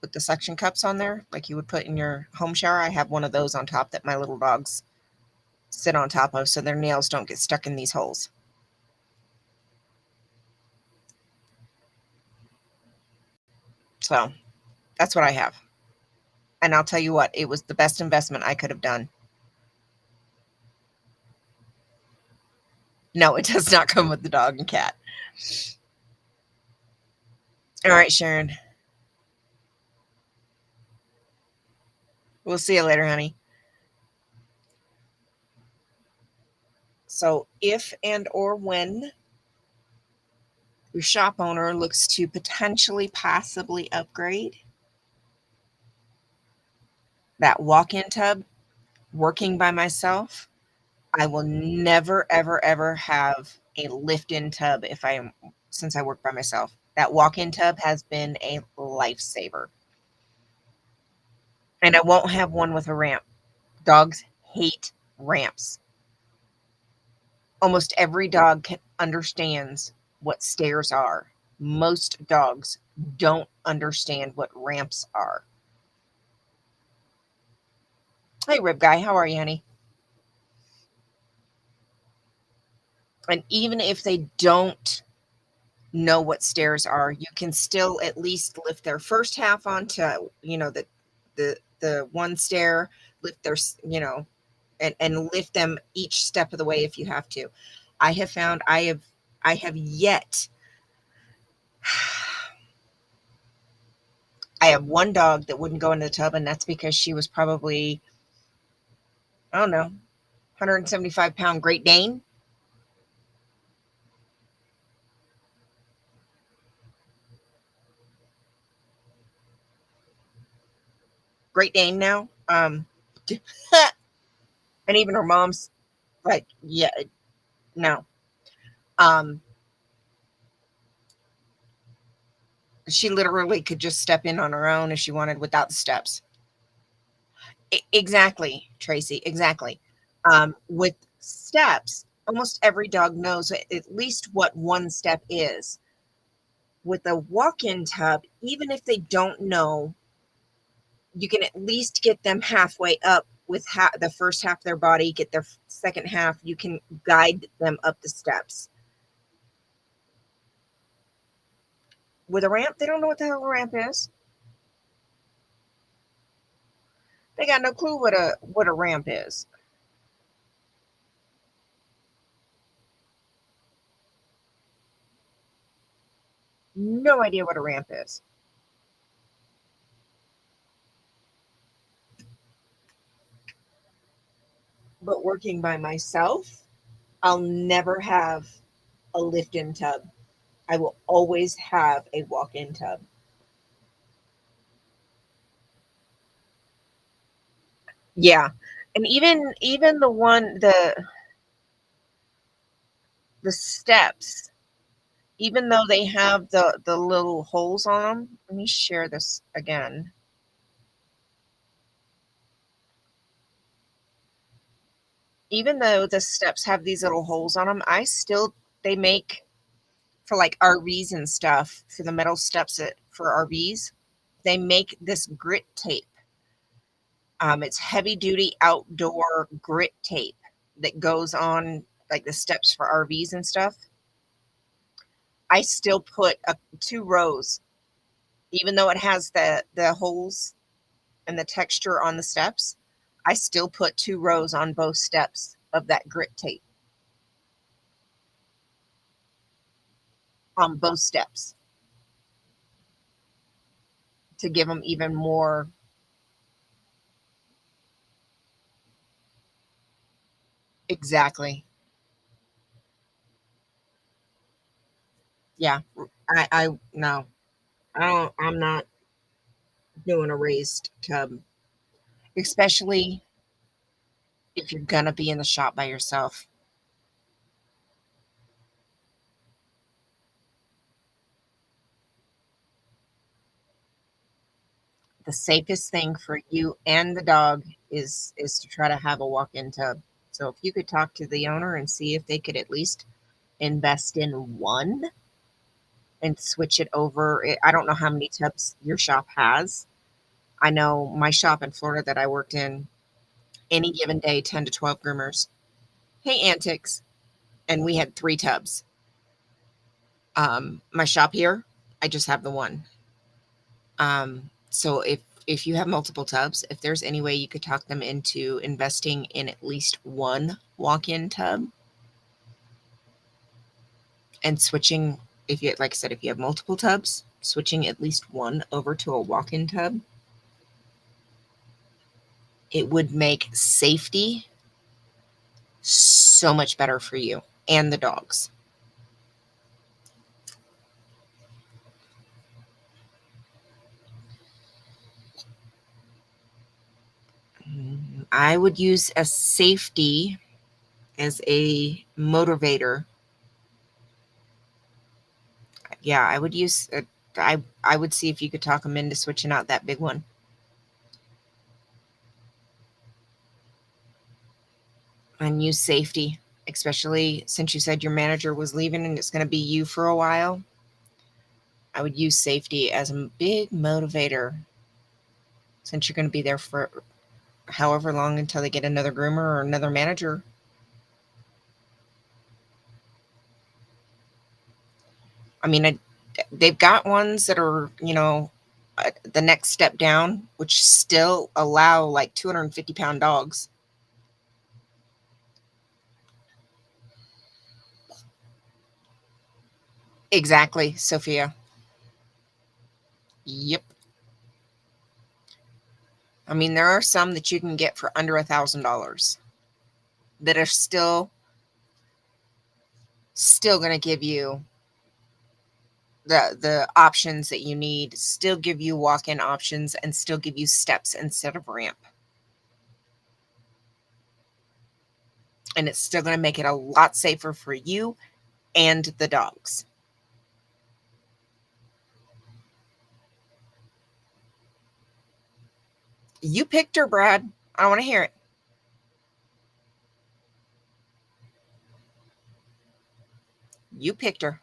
with the suction cups on there, like you would put in your home shower. I have one of those on top that my little dogs sit on top of so their nails don't get stuck in these holes. So that's what I have. And I'll tell you what, it was the best investment I could have done. No, it does not come with the dog and cat. All right, Sharon. We'll see you later, honey. So if and or when your shop owner looks to potentially possibly upgrade that walk-in tub, working by myself, I will never, ever, ever have a lift-in tub since I work by myself. That walk-in tub has been a lifesaver. And I won't have one with a ramp. Dogs hate ramps. Almost every dog understands what stairs are. Most dogs don't understand what ramps are. Hey, Rib Guy, how are you, honey? And even if they don't know what stairs are, you can still at least lift their first half onto, the one stair, lift their, and lift them each step of the way if you have to. I have found I have yet I have one dog that wouldn't go into the tub, and that's because she was probably, I don't know, 175-pound Great Dane. Great Dane now. And even her mom's like, yeah, no. Um, she literally could just step in on her own if she wanted without the steps. Exactly, Tracy, exactly. With steps, almost every dog knows at least what one step is. With a walk-in tub, even if they don't know, you can at least get them halfway up with the first half of their body, get their second half. You can guide them up the steps. With a ramp, they don't know what the hell a ramp is. They got no clue what a ramp is. No idea what a ramp is. But working by myself, I'll never have a lift-in tub. I will always have a walk-in tub. Yeah. And even the steps, even though they have the little holes on them. Let me share this again. Even though the steps have these little holes on them, they make for like RVs and stuff, for the metal steps for RVs, they make this grit tape. It's heavy duty outdoor grit tape that goes on like the steps for RVs and stuff. I still put up 2 rows, even though it has the holes and the texture on the steps. I still put 2 rows on both steps of that grit tape on both steps to give them even more. Exactly. Yeah. I no. I'm not doing a raised tub, especially if you're gonna be in the shop by yourself. The safest thing for you and the dog is to try to have a walk-in tub. So if you could talk to the owner and see if they could at least invest in one and switch it over. I don't know how many tubs your shop has. I know my shop in Florida that I worked in, any given day, 10 to 12 groomers. Hey, Antics. And we had 3 tubs. My shop here, I just have the one. So if you have multiple tubs, if there's any way you could talk them into investing in at least one walk-in tub and switching, if you, like I said, if you have multiple tubs, switching at least one over to a walk-in tub, it would make safety so much better for you and the dogs. I would use a safety as a motivator. Yeah, I would use I would see if you could talk them into switching out that big one. And use safety, especially since you said your manager was leaving and it's going to be you for a while. I would use safety as a big motivator since you're going to be there for however long until they get another groomer or another manager. I mean, they've got ones that are, the next step down, which still allow like 250-pound dogs. Exactly, Sophia. Yep. I mean, there are some that you can get for under $1,000. that are still going to give you the options that you need, still give you walk-in options, and still give you steps instead of ramp. And it's still going to make it a lot safer for you and the dogs. You picked her, Brad. I want to hear it. You picked her.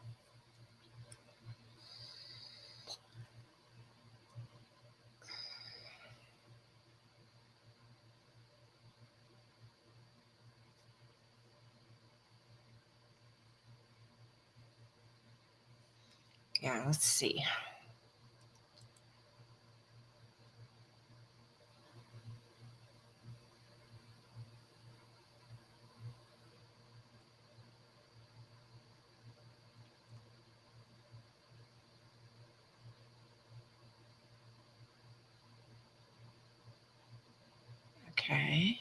Yeah, let's see. Okay.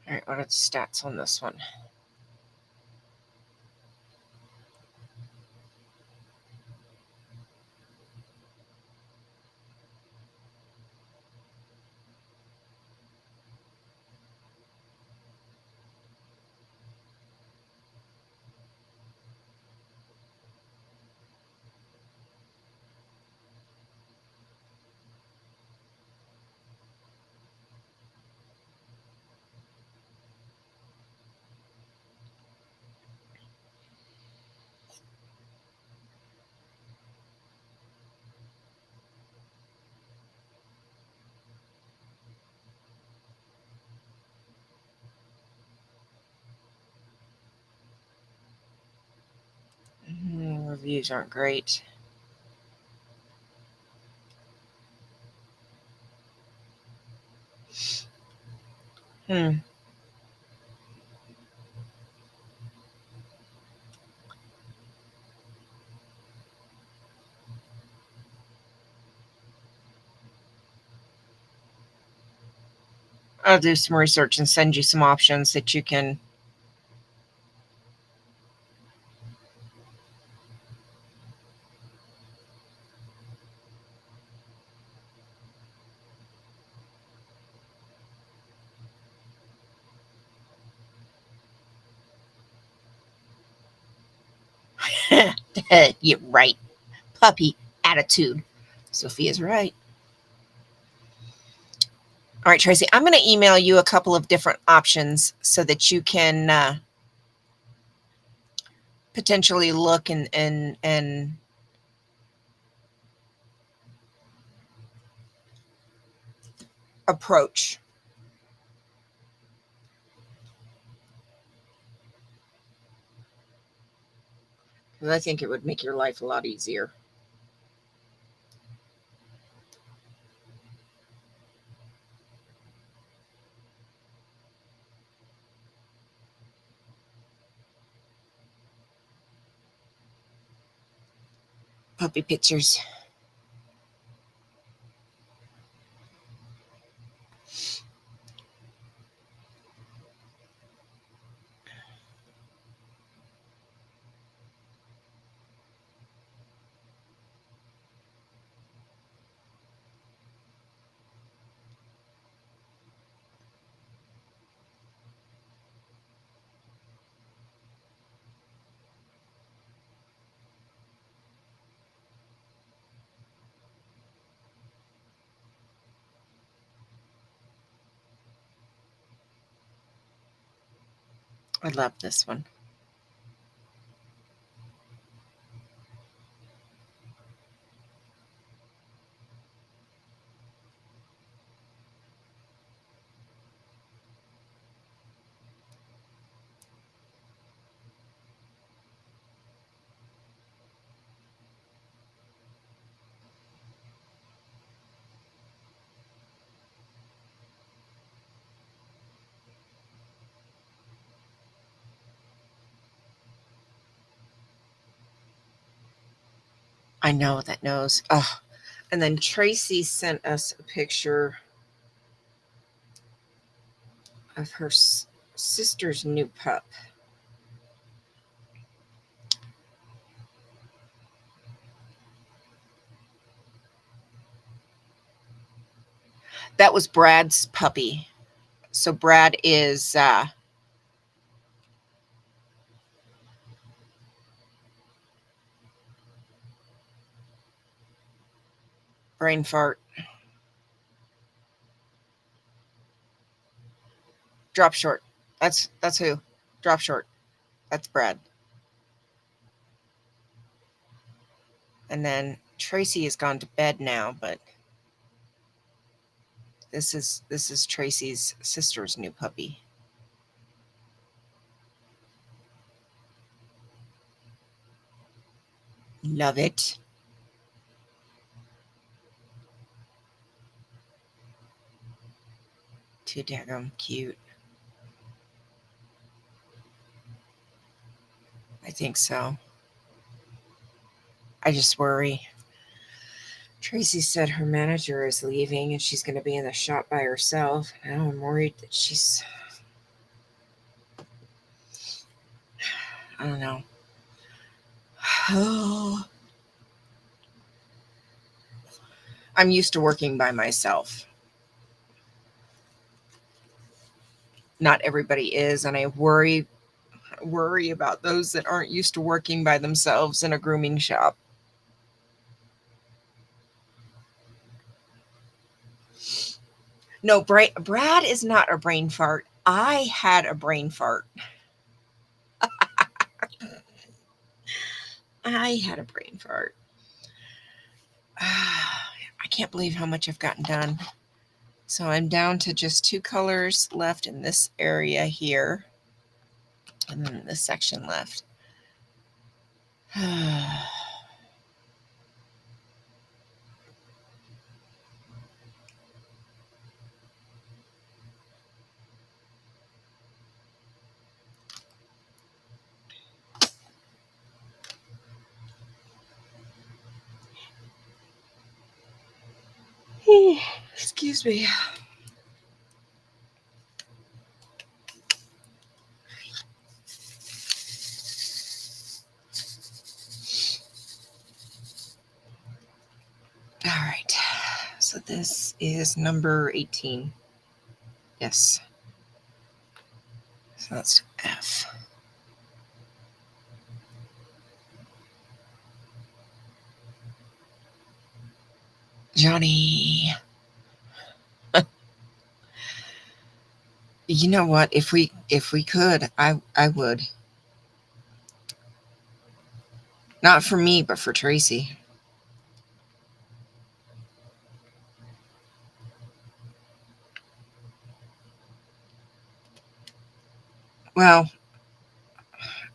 All right, what are the stats on this one? Reviews aren't great. I'll do some research and send you some options that you can. You're right. Puppy attitude. Sophia's right. All right, Tracy, I'm going to email you a couple of different options so that you can potentially look and approach. Because I think it would make your life a lot easier. Puppy pictures. I love this one. I know that nose. Oh, and then Tracy sent us a picture of her sister's new pup. That was Brad's puppy. So Brad is brain fart. Drop short. That's who. Drop short. That's Brad. And then Tracy has gone to bed now, but this is Tracy's sister's new puppy. Love it. Too daggum cute. I think so. I just worry. Tracy said her manager is leaving and she's going to be in the shop by herself. Now I'm worried that she's. I don't know. Oh. I'm used to working by myself. Not everybody is, and I worry about those that aren't used to working by themselves in a grooming shop. No, Brad is not a brain fart. I had a brain fart. I had a brain fart. I can't believe how much I've gotten done. So I'm down to just 2 colors left in this area here. And then this section left. Excuse me. All right. So this is number 18. Yes. So that's F. Johnny. You know what? If we could, I would. Not for me, but for Tracy. Well,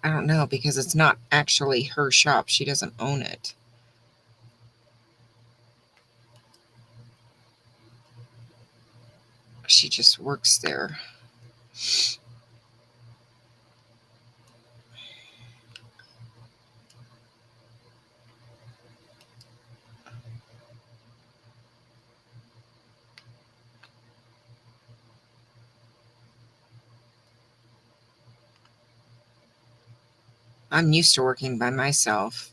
I don't know because it's not actually her shop. She doesn't own it. She just works there. I'm used to working by myself.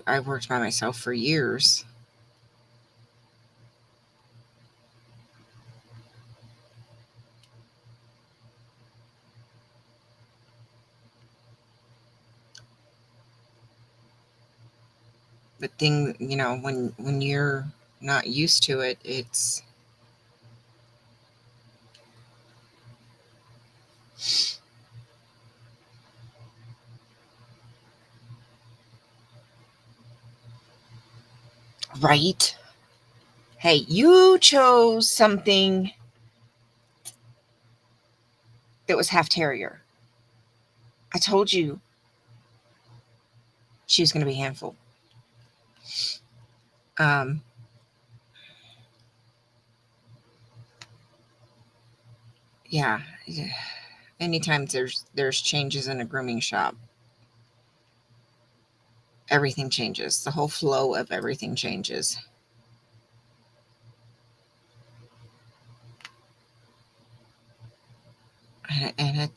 I've worked by myself for years. The thing, when you're not used to it, it's right. Hey, you chose something that was half terrier. I told you she was going to be a handful. Yeah. Anytime there's changes in a grooming shop, everything changes. The whole flow of everything changes. And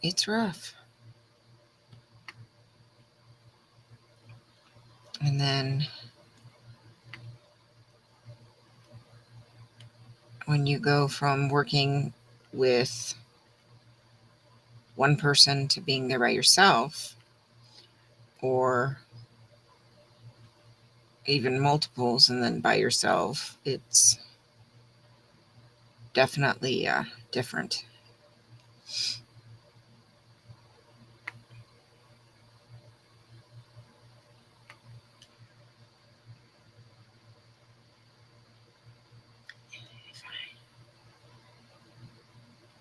it's rough. And then when you go from working with one person to being there by yourself, or even multiples and then by yourself, it's definitely different.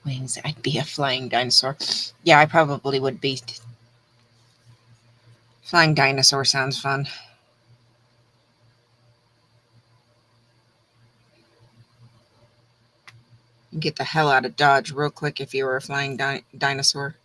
Wings, I'd be a flying dinosaur. Yeah, I probably would be. Flying dinosaur sounds fun. You get the hell out of Dodge real quick if you were a flying dinosaur.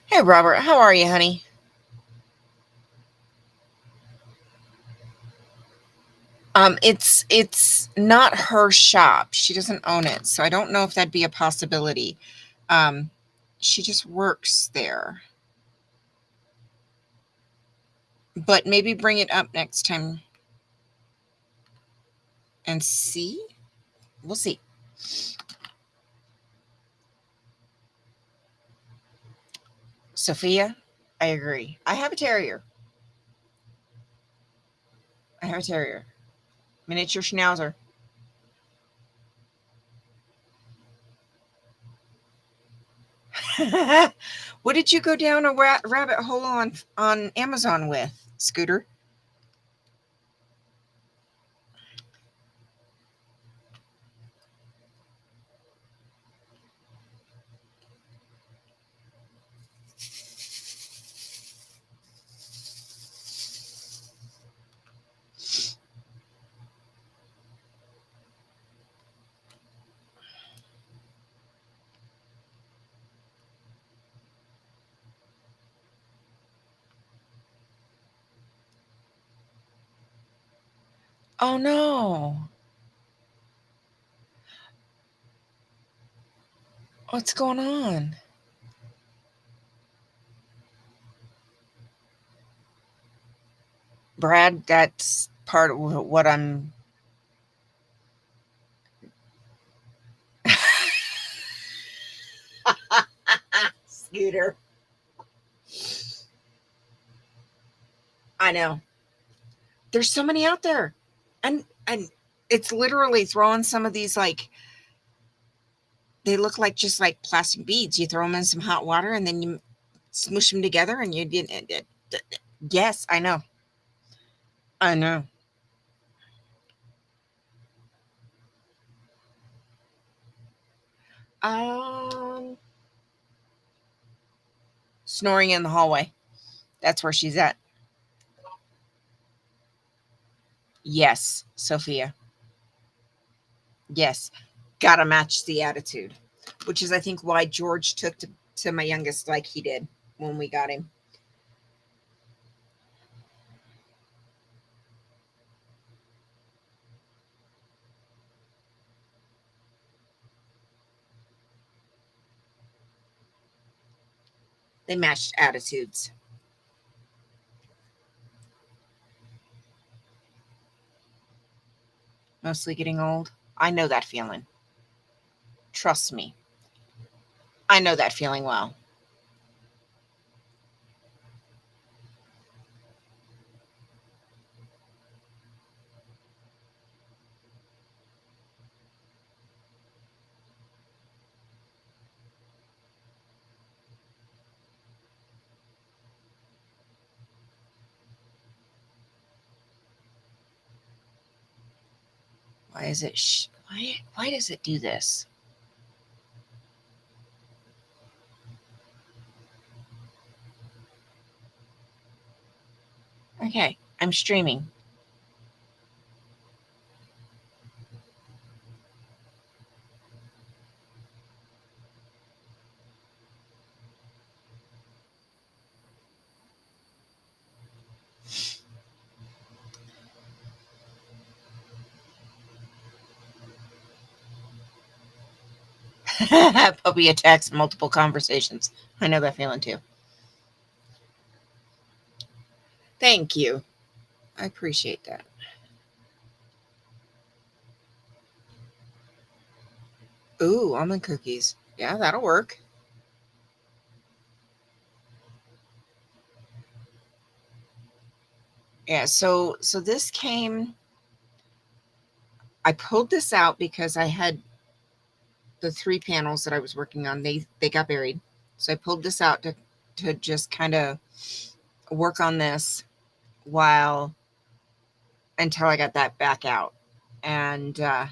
Hey, Robert, how are you, honey? It's not her shop. She doesn't own it, so I don't know if that'd be a possibility. She just works there. But maybe bring it up next time and see. We'll see. Sophia, I agree. I have a terrier. Miniature schnauzer. What did you go down a rabbit hole on Amazon with, Scooter? Oh no. What's going on? Brad, that's part of what I'm Scooter. I know. There's so many out there. And it's literally throwing some of these, like, they look like just like plastic beads. You throw them in some hot water and then you smush them together and you did it. Yes, I know. I know. Um Snoring in the hallway. That's where she's at. Yes, Sophia. Yes. Gotta match the attitude. Which is, I think, why George took to my youngest like he did when we got him. They matched attitudes. Mostly getting old. I know that feeling. Trust me. I know that feeling well. Why is it? Why does it do this? Okay, I'm streaming. Puppy attacks multiple conversations. I know that feeling too. Thank you. I appreciate that. Ooh, almond cookies. Yeah, that'll work. Yeah, so this came, I pulled this out because I had the 3 panels that I was working on. They got buried. So I pulled this out to just kind of work on this while until I got that back out. And then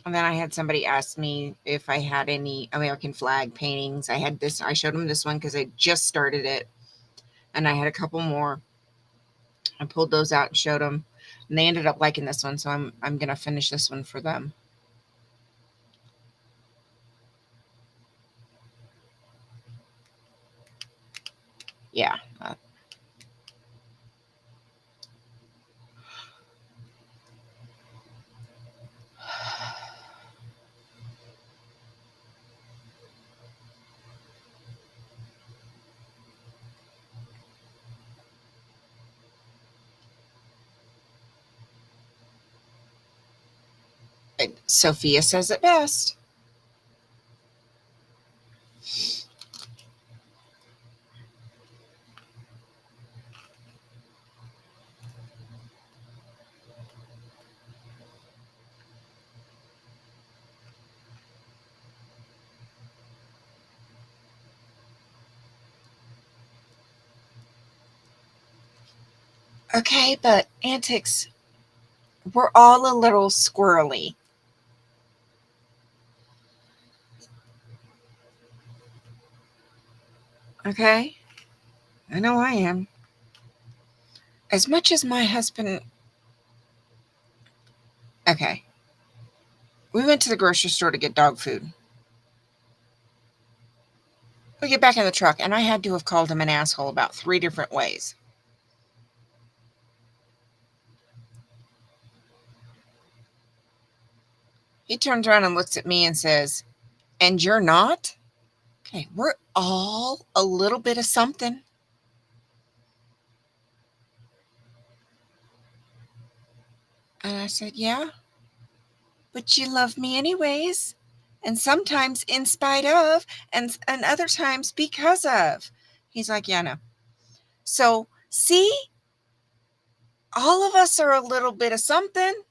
I had somebody ask me if I had any American flag paintings. I had this, I showed them this one because I just started it. And I had a couple more. I pulled those out and showed them. And they ended up liking this one. So I'm going to finish this one for them. Yeah. Sophia says it best. Okay, but Antics, we're all a little squirrely. Okay? I know I am. As much as my husband. Okay. We went to the grocery store to get dog food. We get back in the truck, and I had to have called him an asshole about 3 different ways. He turns around and looks at me and says, "And you're not?" Okay, we're all a little bit of something. And I said, "Yeah, but you love me anyways. And sometimes in spite of, and other times because of." He's like, "Yeah, no." So, see, all of us are a little bit of something.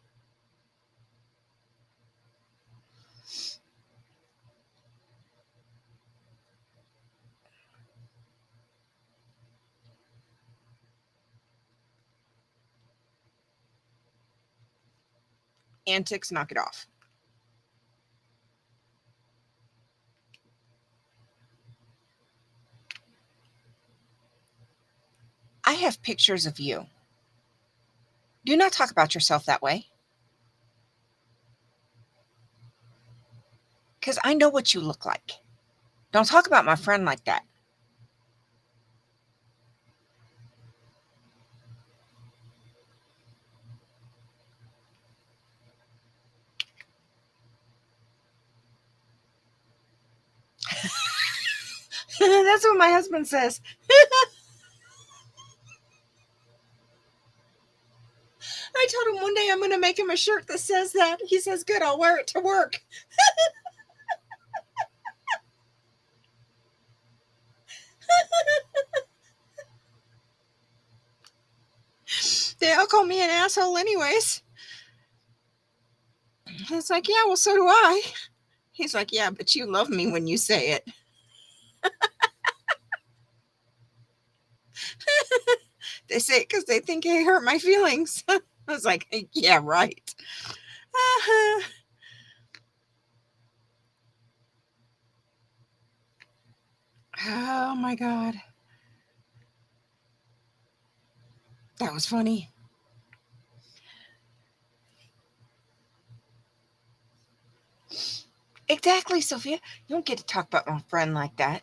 Antics, knock it off. I have pictures of you. Do not talk about yourself that way. Because I know what you look like. Don't talk about my friend like that. That's what my husband says. I told him one day I'm going to make him a shirt that says that. He says, "Good, I'll wear it to work." They all call me an asshole anyways. It's like, "Yeah, well, so do I." He's like, "Yeah, but you love me when you say it." They say it because they think I hurt my feelings. I was like, yeah, right. Uh-huh. Oh my God. That was funny. Exactly, Sophia. You don't get to talk about my friend like that.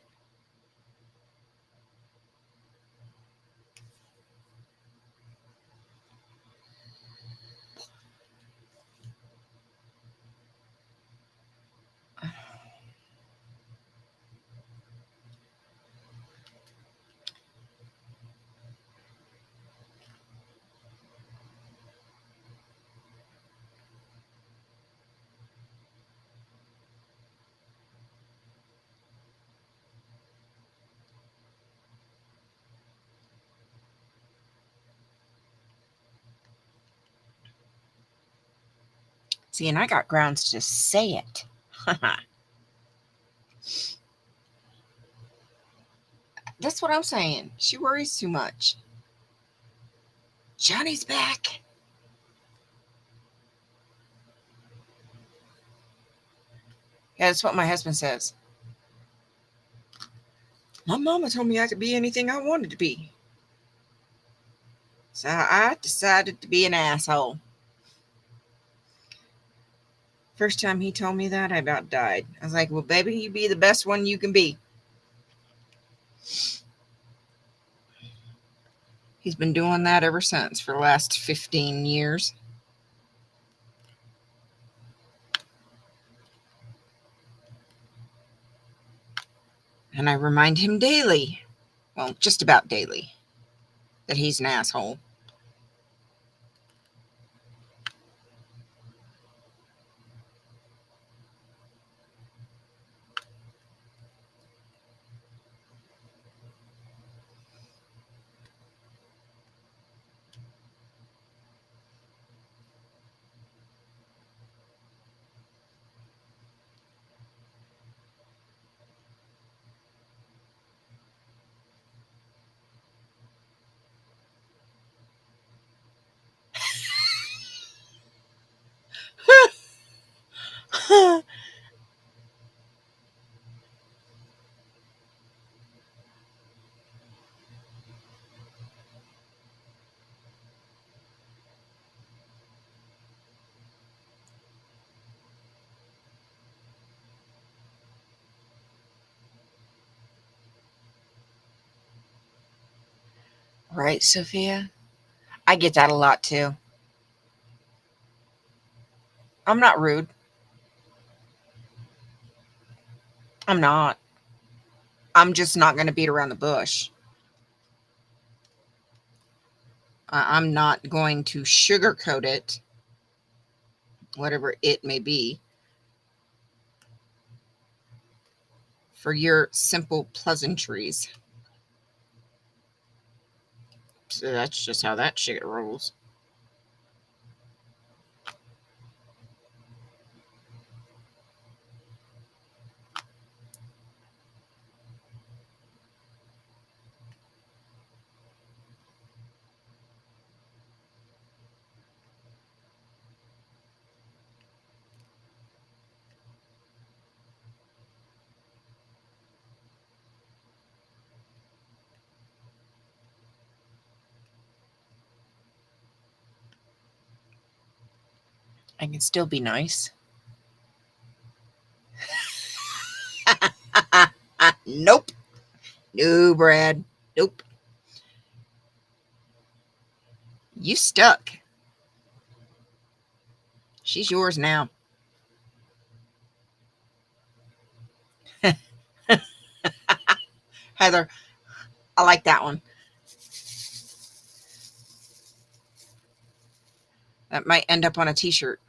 See, and I got grounds to say it. That's what I'm saying. She worries too much. Johnny's back. Yeah, that's what my husband says. My mama told me I could be anything I wanted to be. So I decided to be an asshole. First time he told me that, I about died. I was like, well, baby, you be the best one you can be. He's been doing that ever since for the last 15 years. And I remind him daily, well, just about daily, that he's an asshole. Right, Sophia? I get that a lot too. I'm not rude. I'm not. I'm just not going to beat around the bush. I'm not going to sugarcoat it, whatever it may be, for your simple pleasantries. So that's just how that shit rolls. I can still be nice. Nope. No, Brad. Nope. You stuck. She's yours now. Heather, I like that one. That might end up on a t-shirt.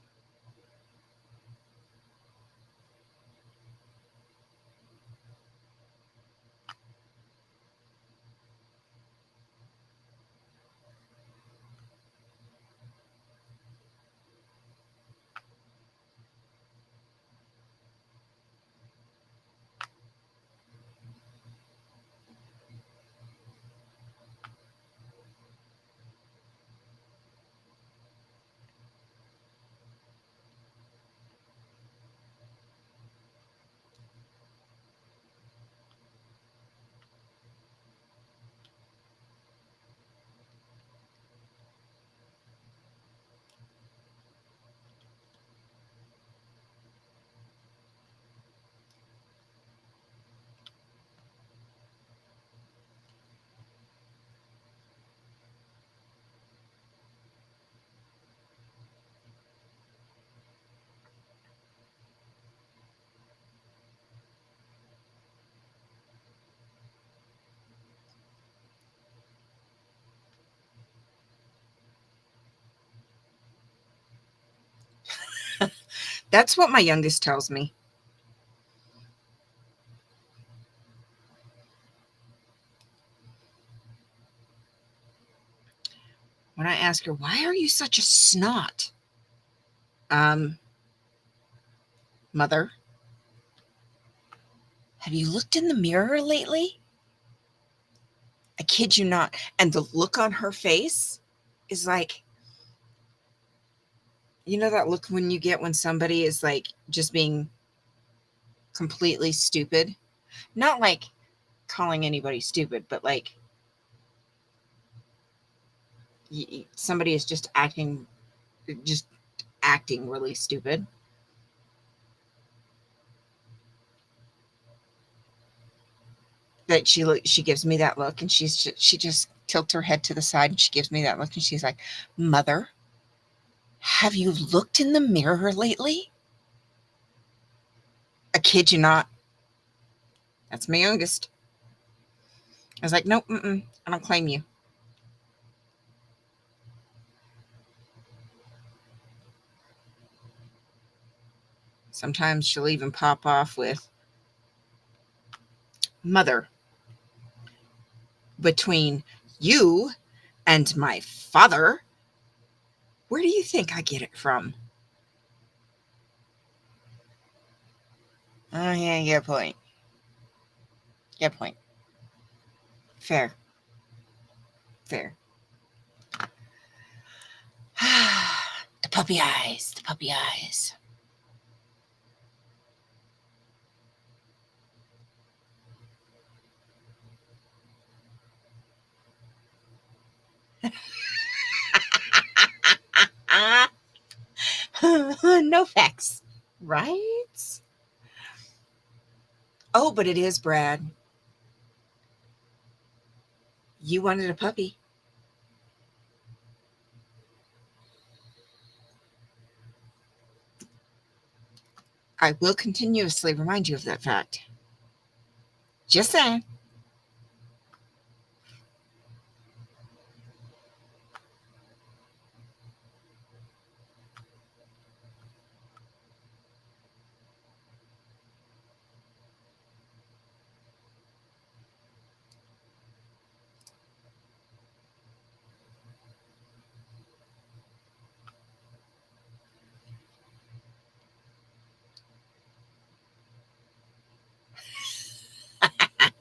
That's what my youngest tells me. When I ask her, why are you such a snot? Mother, have you looked in the mirror lately? I kid you not. And the look on her face is like, you know, that look when you get when somebody is like just being completely stupid? Not like calling anybody stupid, but like somebody is just acting really stupid. That she gives me that look, and she just tilts her head to the side and she gives me that look, and she's like, Mother, have you looked in the mirror lately? I kid you not. That's my youngest. I was like, nope, I don't claim you. Sometimes she'll even pop off with, Mother, between you and my father, where do you think I get it from? Oh, yeah, you got a point. You got a point. Fair. Fair. The puppy eyes. The puppy eyes. No facts. Right? Oh, but it is, Brad. You wanted a puppy. I will continuously remind you of that fact. Just saying.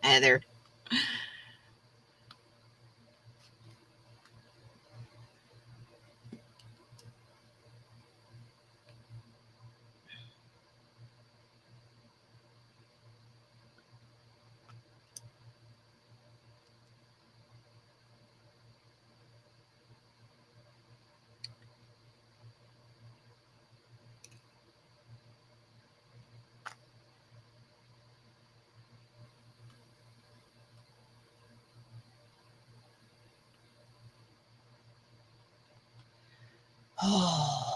Heather. Oh.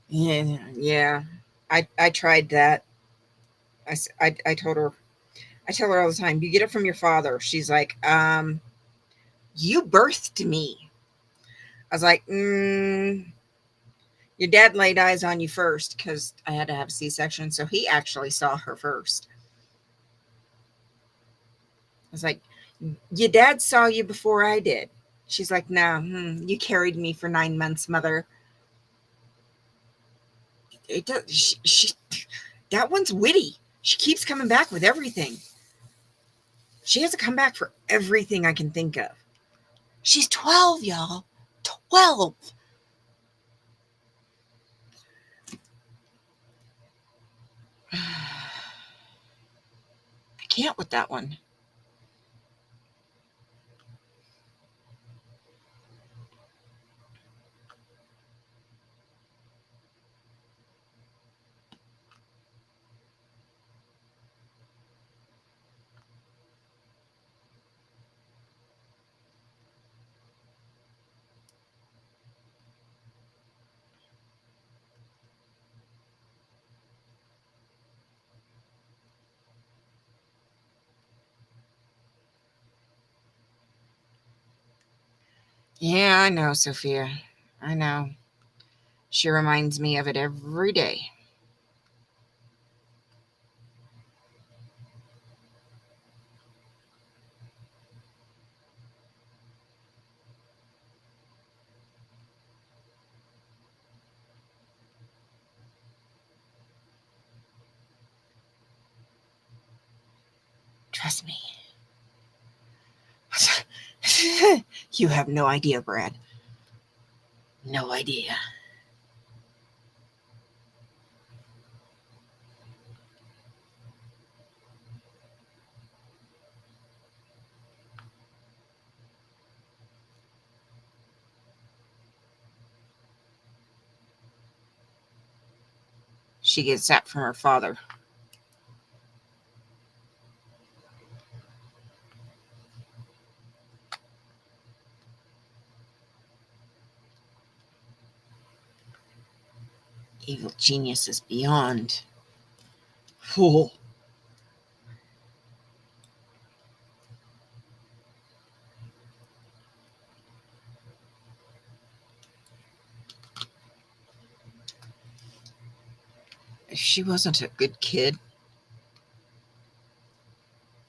Yeah. I tried that. I told her, I tell her all the time, you get it from your father. She's like, you birthed me. I was like, your dad laid eyes on you first because I had to have a C-section. So he actually saw her first. I was like, your dad saw you before I did. She's like, no, you carried me for 9 months, Mother. It does. That one's witty. She keeps coming back with everything. She has to come back for everything I can think of. She's 12, y'all. 12. I can't with that one. Yeah, I know, Sophia. I know. She reminds me of it every day. Trust me. You have no idea, Brad. No idea. She gets that from her father. Evil geniuses beyond. Fool. If she wasn't a good kid,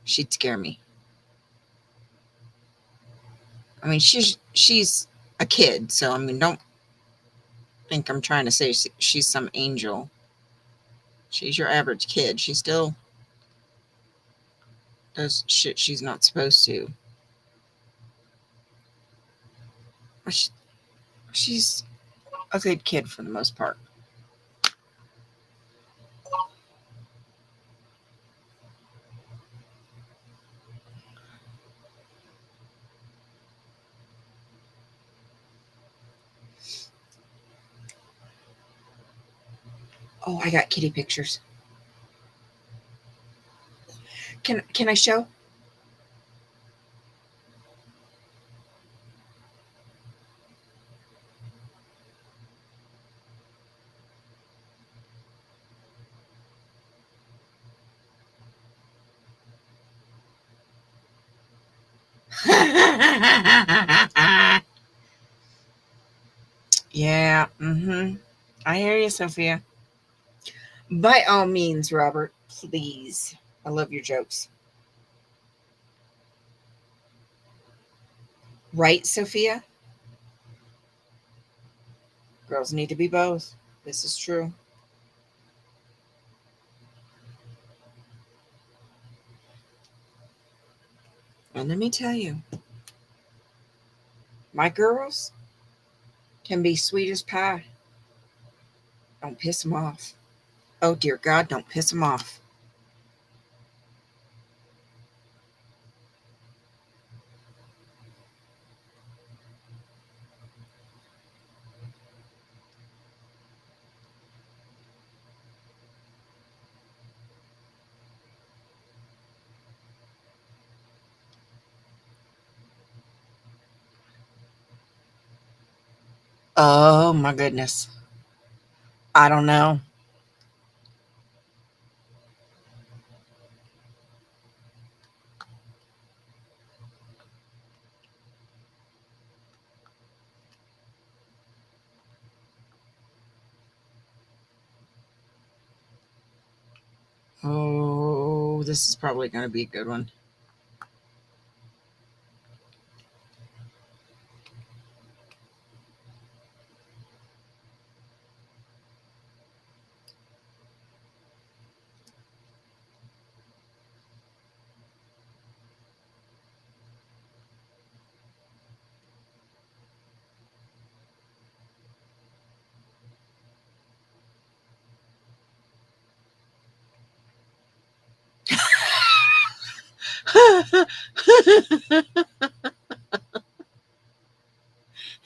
she'd scare me. I mean, she's a kid, so I mean, don't think I'm trying to say she's some angel. She's your average kid. She still does shit she's not supposed to. But she's a good kid for the most part. Oh, I got kitty pictures. Can I show? Yeah. Mm-hmm. I hear you, Sophia. By all means, Robert, please. I love your jokes. Right, Sophia? Girls need to be both. This is true. And let me tell you, my girls can be sweet as pie. Don't piss them off. Oh, dear God, don't piss them off. Oh, my goodness. I don't know. Oh, this is probably going to be a good one.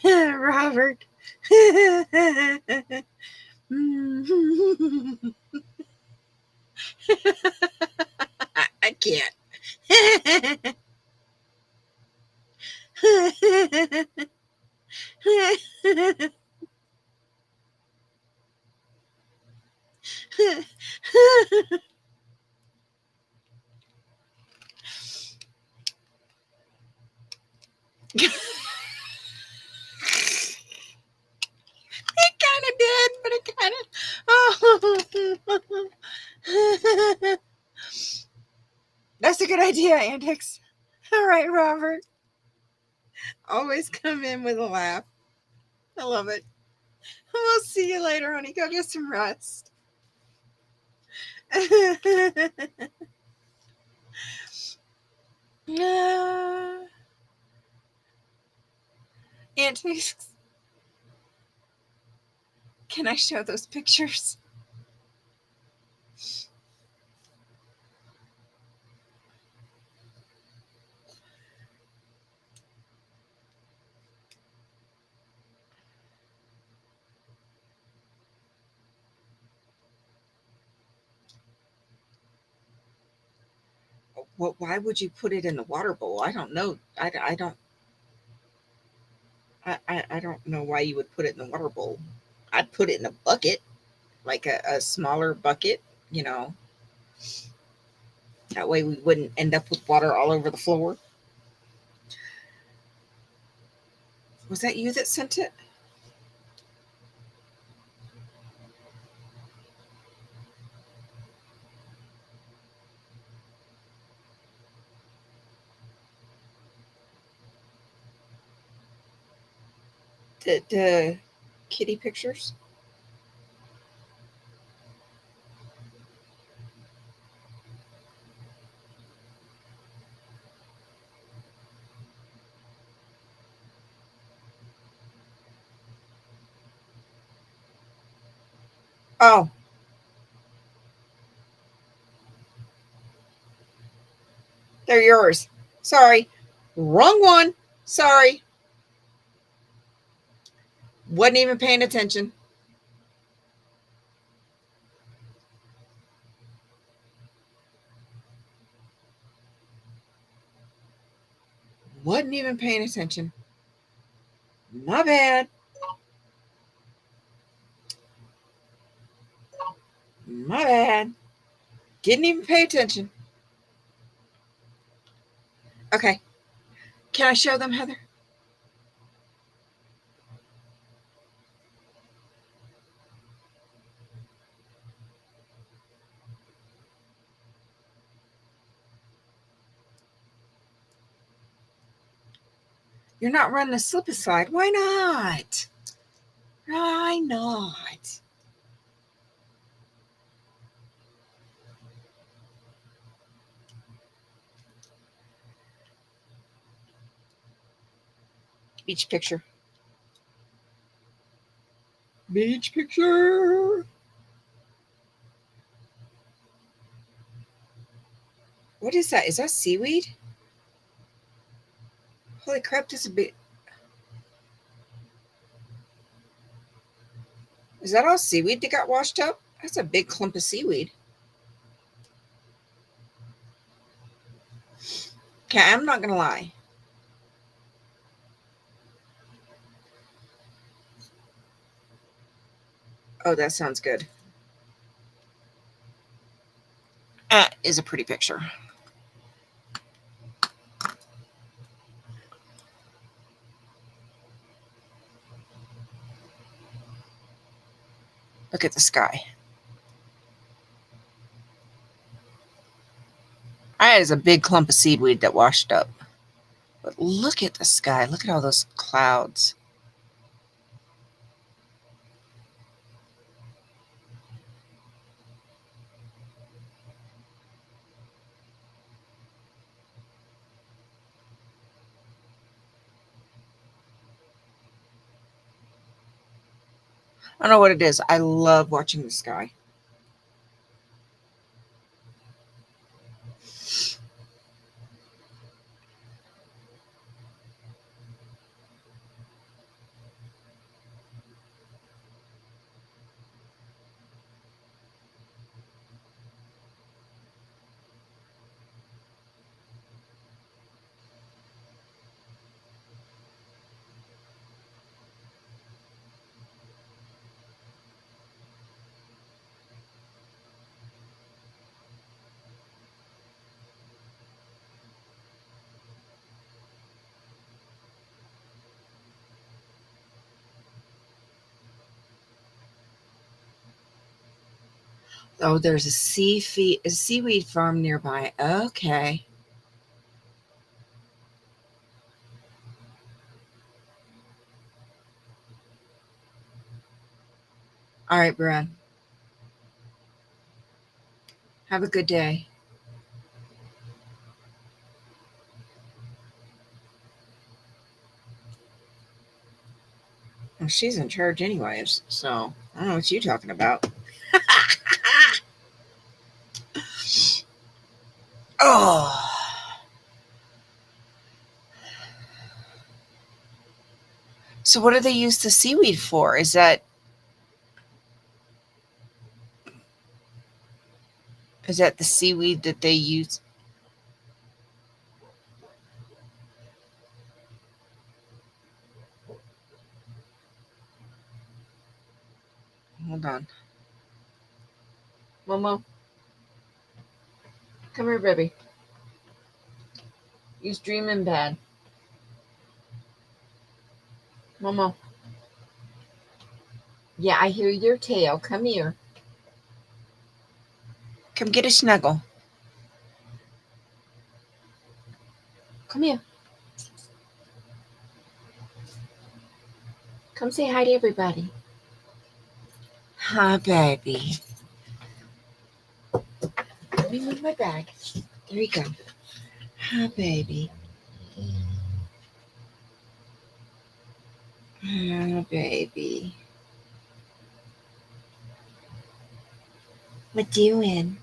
Robert. I can't. idea antics. All right, Robert. Always come in with a laugh. I love it. We'll see you later, honey. Go get some rest. Antics. Can I show those pictures? Well, why would you put it in the water bowl? I don't know. I don't know why you would put it in the water bowl. I'd put it in a bucket, like a smaller bucket, you know. That way we wouldn't end up with water all over the floor. Was that you that sent it? The kitty pictures? Oh. They're yours. Sorry. Wrong one. Sorry. Wasn't even paying attention. Wasn't even paying attention. My bad. My bad. Didn't even pay attention. Okay. Can I show them, Heather? You're not running a slip aside. Why not? Why not? Beach picture. Beach picture. What is that? Is that seaweed? Holy crap, this is a big. Is that all seaweed that got washed up? That's a big clump of seaweed. Okay, I'm not going to lie. Oh, that sounds good. That is a pretty picture. Look at the sky. That is a big clump of seaweed that washed up. But look at the sky. Look at all those clouds. I don't know what it is. I love watching the sky. Oh, there's a seaweed farm nearby. Okay. All right, Brad. Have a good day. Well, she's in charge anyways, so I don't know what you're talking about. Oh. So what do they use the seaweed for? Is that the seaweed that they use? Hold on. Momo. Come here, baby. You's dreaming bad. Momo. Yeah, I hear your tail. Come here. Come get a snuggle. Come here. Come say hi to everybody. Hi, baby. Let me move my bag. There you go. Hi, baby. Hi, baby. What doing?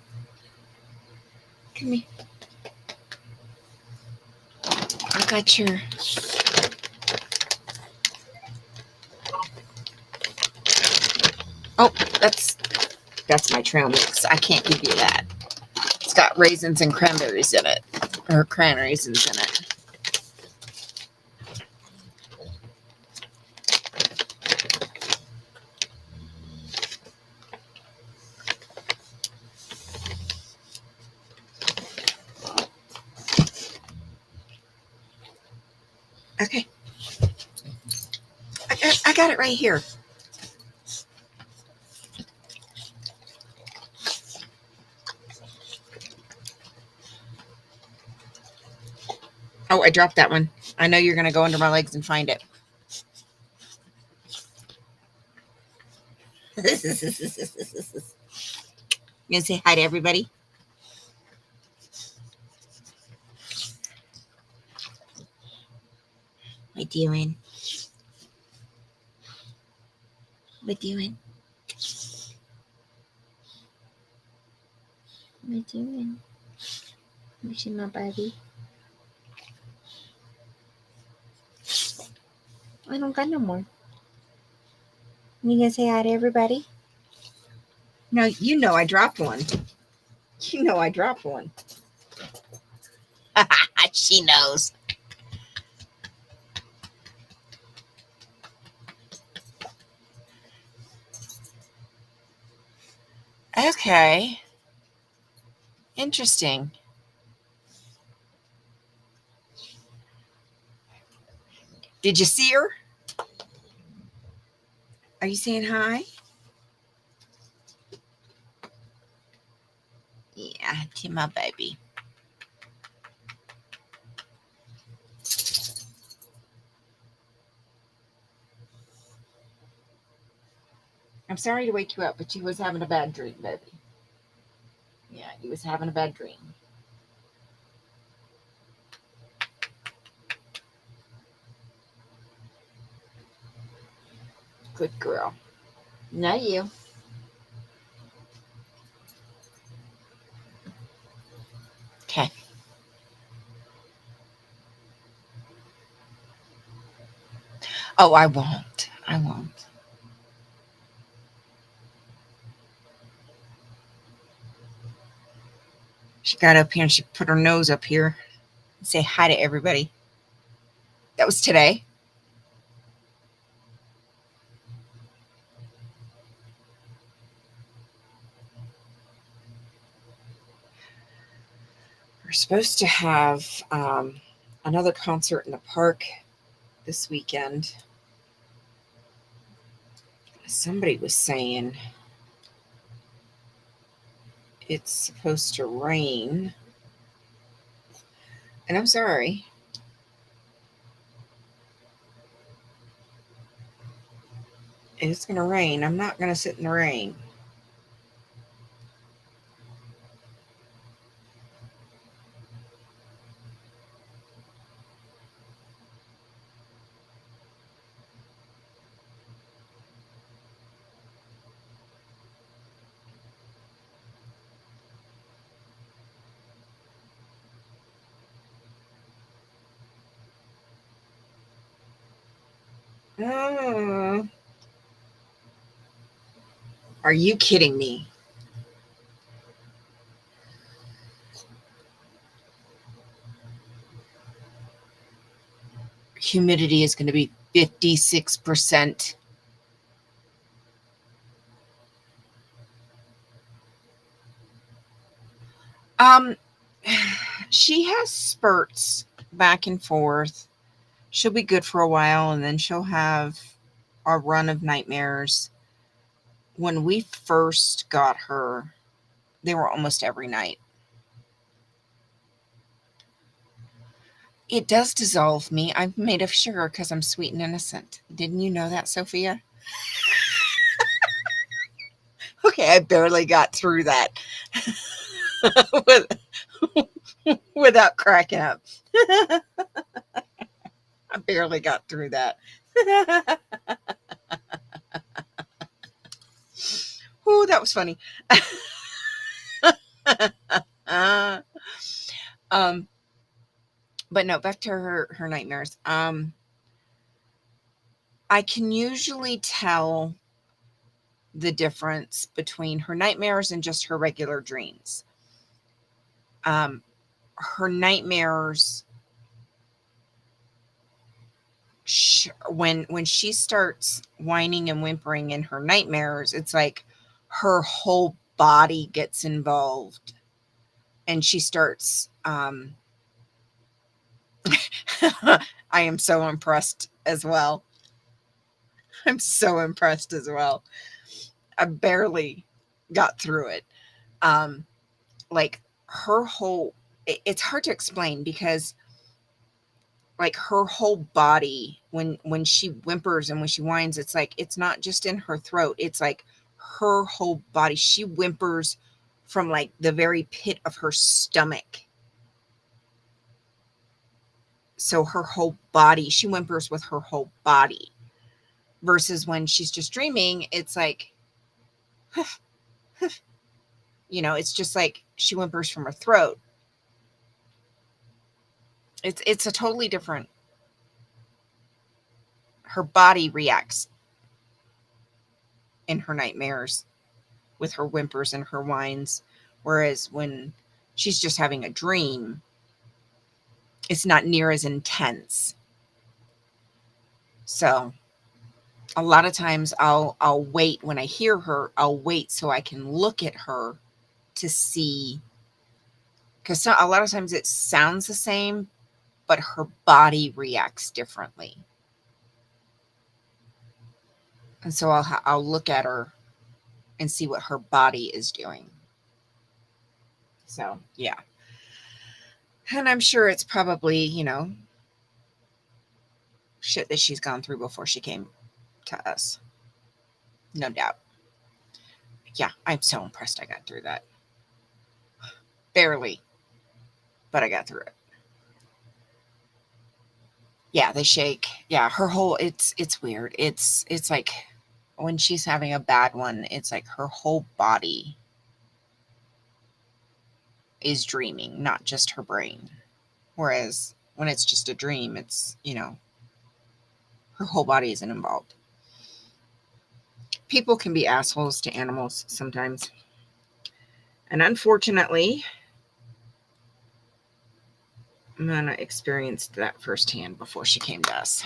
Come here. I got your... Oh, that's my trail mix. I can't give you that. It's got raisins and cranberries in it. Or cranberries in it. Okay. I got it right here. Oh, I dropped that one. I know you're going to go under my legs and find it. You going to say hi to everybody? What doing? What doing? What doing? Wishing my baby. I don't got no more. You gonna say hi to everybody? No, you know I dropped one. You know I dropped one. She knows. Okay. Interesting. Did you see her? Are you saying hi? Yeah, to my baby. I'm sorry to wake you up, but you was having a bad dream, baby. Yeah, you was having a bad dream. Good girl. Not you. Okay. Oh, I won't. I won't. She got up here and she put her nose up here and say hi to everybody. That was today. We're supposed to have another concert in the park this weekend. Somebody was saying it's supposed to rain. And I'm sorry. It's going to rain. I'm not going to sit in the rain. Uh, are you kidding me? Humidity is going to be 56%. Um, she has spurts back and forth. She'll be good for a while, and then she'll have a run of nightmares. When we first got her, they were almost every night. It does dissolve me. I'm made of sugar because I'm sweet and innocent. Didn't you know that, Sophia? Okay, I barely got through that without cracking up. I barely got through that. Oh, that was funny. um, but no, back to her nightmares. I can usually tell the difference between her nightmares and just her regular dreams. Her nightmares, when she starts whining and whimpering in her nightmares, it's like her whole body gets involved, and she starts. I am so impressed as well. I'm so impressed as well. I barely got through it. Like her whole, it's hard to explain because like her whole body, when she whimpers and when she whines, it's like it's not just in her throat, it's like her whole body. She whimpers from like the very pit of her stomach. So her whole body, she whimpers with her whole body, versus when she's just dreaming, it's like it's just like she whimpers from her throat. It's a totally different, her body reacts in her nightmares with her whimpers and her whines, whereas when she's just having a dream, it's not near as intense. So a lot of times I'll wait. When I hear her, I'll wait so I can look at her to see, because a lot of times it sounds the same, but her body reacts differently. And so I'll look at her and see what her body is doing. So yeah. And I'm sure it's probably, shit that she's gone through before she came to us. No doubt. Yeah, I'm so impressed I got through that. Barely, but I got through it. Yeah, they shake. Yeah, her whole, it's weird. It's like when she's having a bad one, it's like her whole body is dreaming, not just her brain. Whereas when it's just a dream, it's, her whole body isn't involved. People can be assholes to animals sometimes. And unfortunately, Mana experienced that firsthand before she came to us.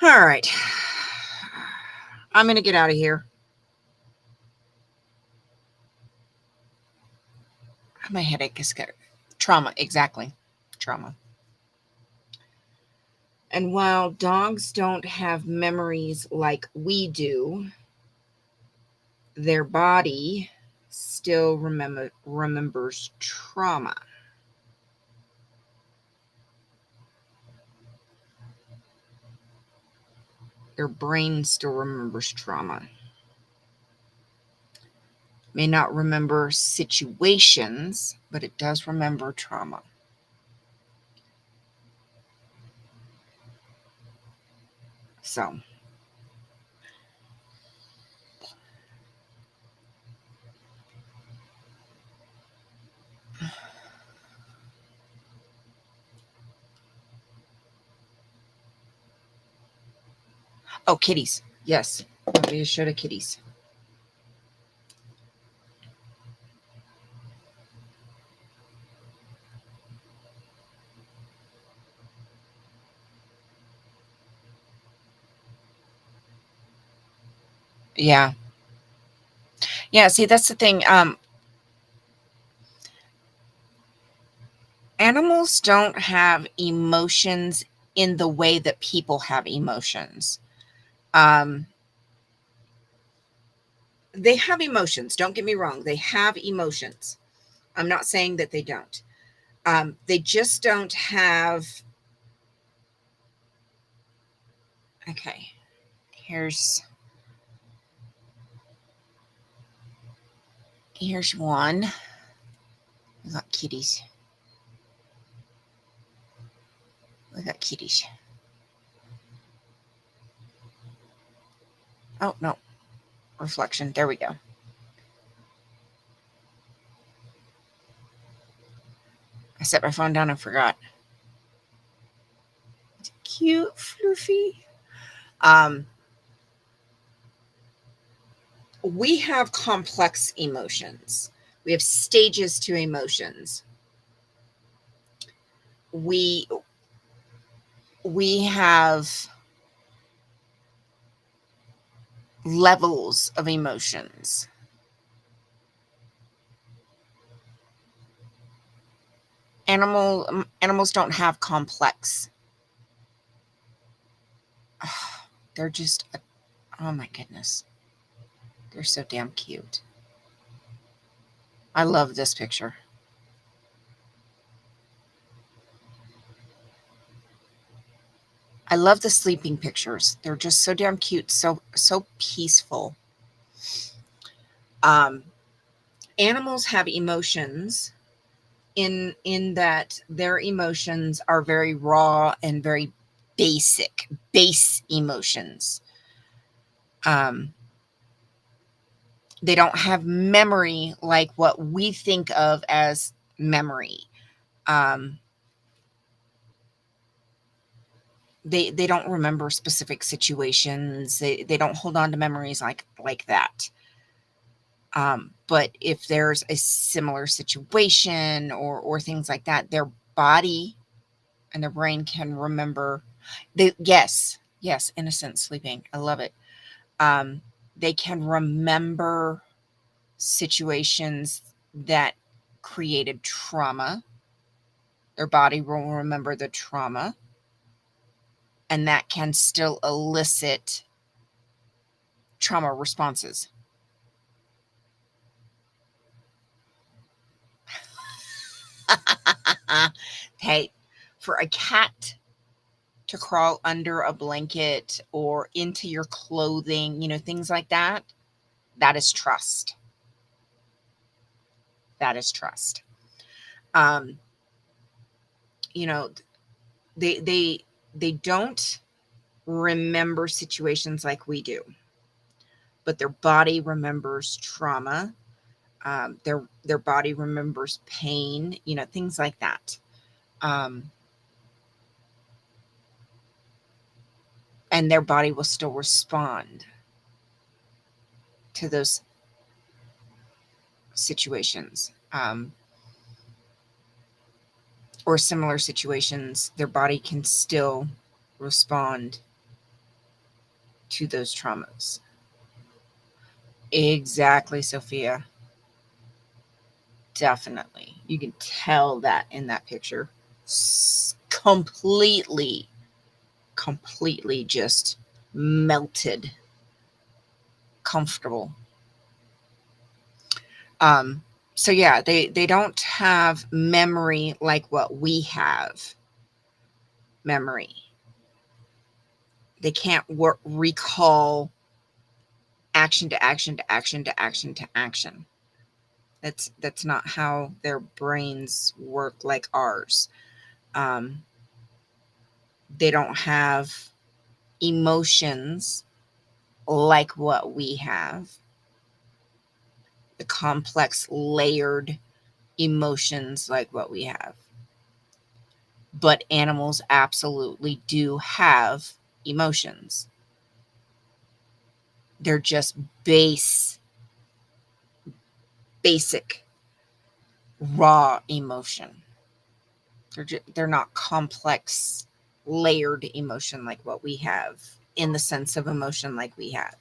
All right. I'm going to get out of here. My headache is good. Trauma, exactly. Trauma. And while dogs don't have memories like we do, their body still remembers trauma. Their brain still remembers trauma. May not remember situations, but it does remember trauma. So, oh, kitties. Yes, there'll be a show to kitties. Yeah. Yeah, see, that's the thing. Animals don't have emotions in the way that people have emotions. They have emotions. Don't get me wrong. They have emotions. I'm not saying that they don't. They just don't have. Okay. Here's one. We got kitties. We got kitties. Oh, no. Reflection. There we go. I set my phone down and forgot. Cute, floofy. We have complex emotions. We have stages to emotions. We have levels of emotions. Animals don't have complex. They're just, oh my goodness. They're so damn cute. I love this picture. I love the sleeping pictures. They're just so damn cute, so peaceful. Animals have emotions in that their emotions are very raw and very base emotions. They don't have memory like what we think of as memory. They don't remember specific situations. They don't hold on to memories like that. But if there's a similar situation or things like that, their body and their brain can remember. Yes, innocent sleeping. I love it. They can remember situations that created trauma. Their body will remember the trauma, and that can still elicit trauma responses. Hey, for a cat to crawl under a blanket or into your clothing, things like that, that is trust. That is trust. You know, they don't remember situations like we do, but their body remembers trauma. Their body remembers pain, things like that. And their body will still respond to those situations. Or similar situations, their body can still respond to those traumas. Exactly, Sophia. Definitely. You can tell that in that picture. Completely just melted, comfortable. So yeah, they don't have memory like what we have memory. They can't recall action to action to action to action to action. That's not how their brains work like ours. Um, they don't have emotions like what we have, the complex, layered emotions like what we have. But animals absolutely do have emotions. They're just basic, raw emotion. They're not complex, layered emotion like what we have, in the sense of emotion like we have.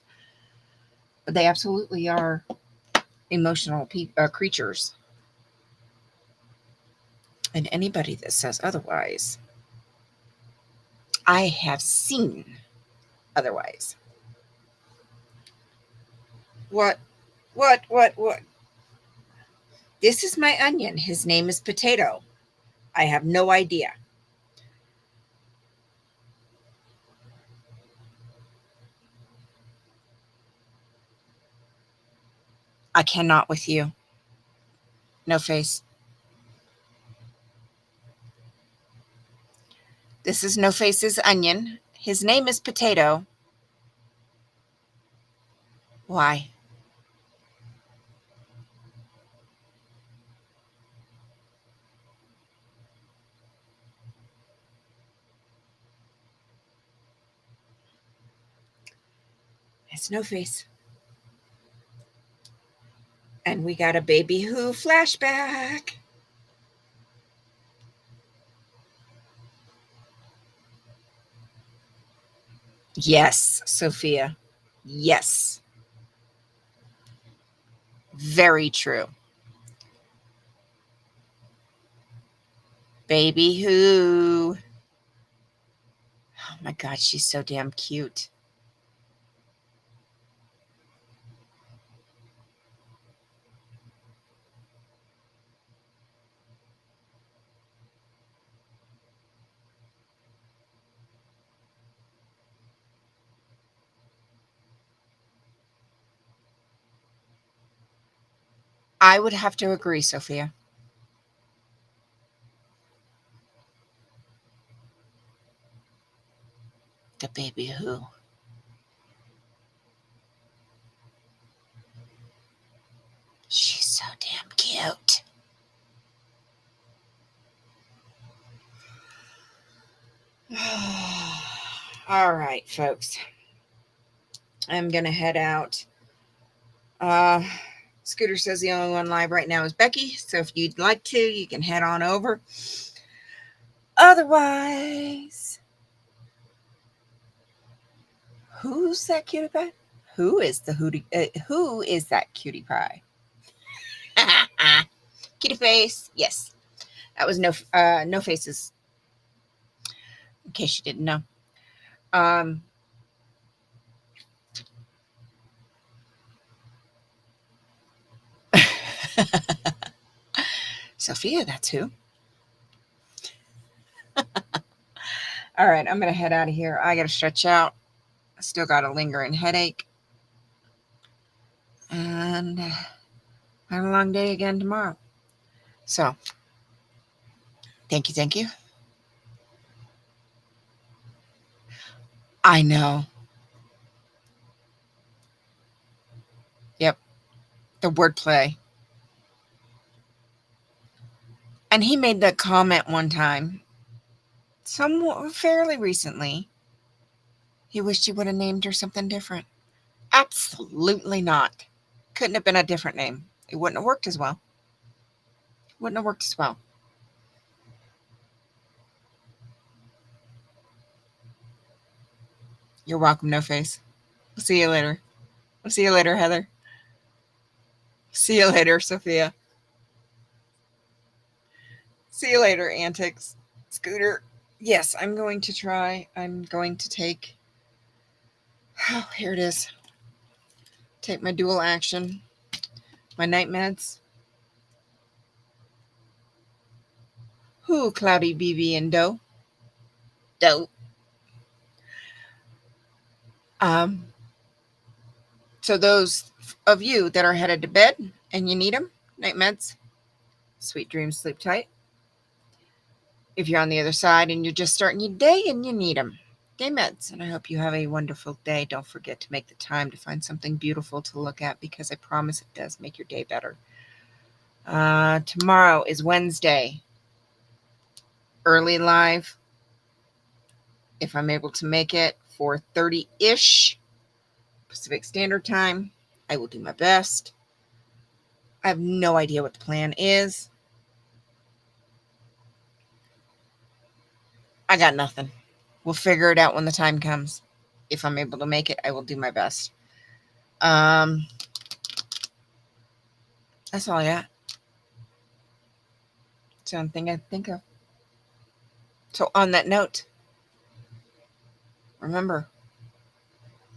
But they absolutely are emotional creatures. And anybody that says otherwise, I have seen otherwise. What? What? This is my onion. His name is Potato. I have no idea. I cannot with you. No face. This is No Face's onion. His name is Potato. Why? It's No Face. And we got a Baby Who flashback. Yes, Sophia. Yes. Very true. Baby Who. Oh my God, she's so damn cute. I would have to agree, Sophia. The Baby Who. She's so damn cute. All right, folks. I'm going to head out. Scooter says the only one live right now is Becky. So if you'd like to, you can head on over. Otherwise, who's that cutie pie? Who is the who is that cutie pie? Kitty face. Yes. That was no faces. In case you didn't know. Sophia, that's who. All right, I'm going to head out of here. I got to stretch out. I still got a lingering headache. And I have a long day again tomorrow. So, thank you. I know. Yep. The wordplay. And he made that comment one time, somewhat fairly recently. He wished he would have named her something different. Absolutely not. Couldn't have been a different name. It wouldn't have worked as well. You're welcome, No Face. We'll see you later. We'll see you later, Heather. See you later, Sophia. See you later, Antics. Scooter. Yes, I'm going to try. I'm going to take. Oh, here it is. Take my dual action, my night meds. Who, Cloudy, BB, and Doe? Doe. So those of you that are headed to bed and you need them, night meds, sweet dreams, sleep tight. If you're on the other side and you're just starting your day and you need them, day meds. And I hope you have a wonderful day. Don't forget to make the time to find something beautiful to look at, because I promise it does make your day better. Tomorrow is Wednesday. Early live, if I'm able to make it, 4:30-ish Pacific Standard Time. I will do my best. I have no idea what the plan is. I got nothing. We'll figure it out when the time comes. If I'm able to make it, I will do my best. That's all I got. It's the only thing I think of. So on that note, remember,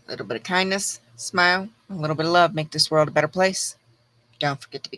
a little bit of kindness, smile, a little bit of love make this world a better place. Don't forget to be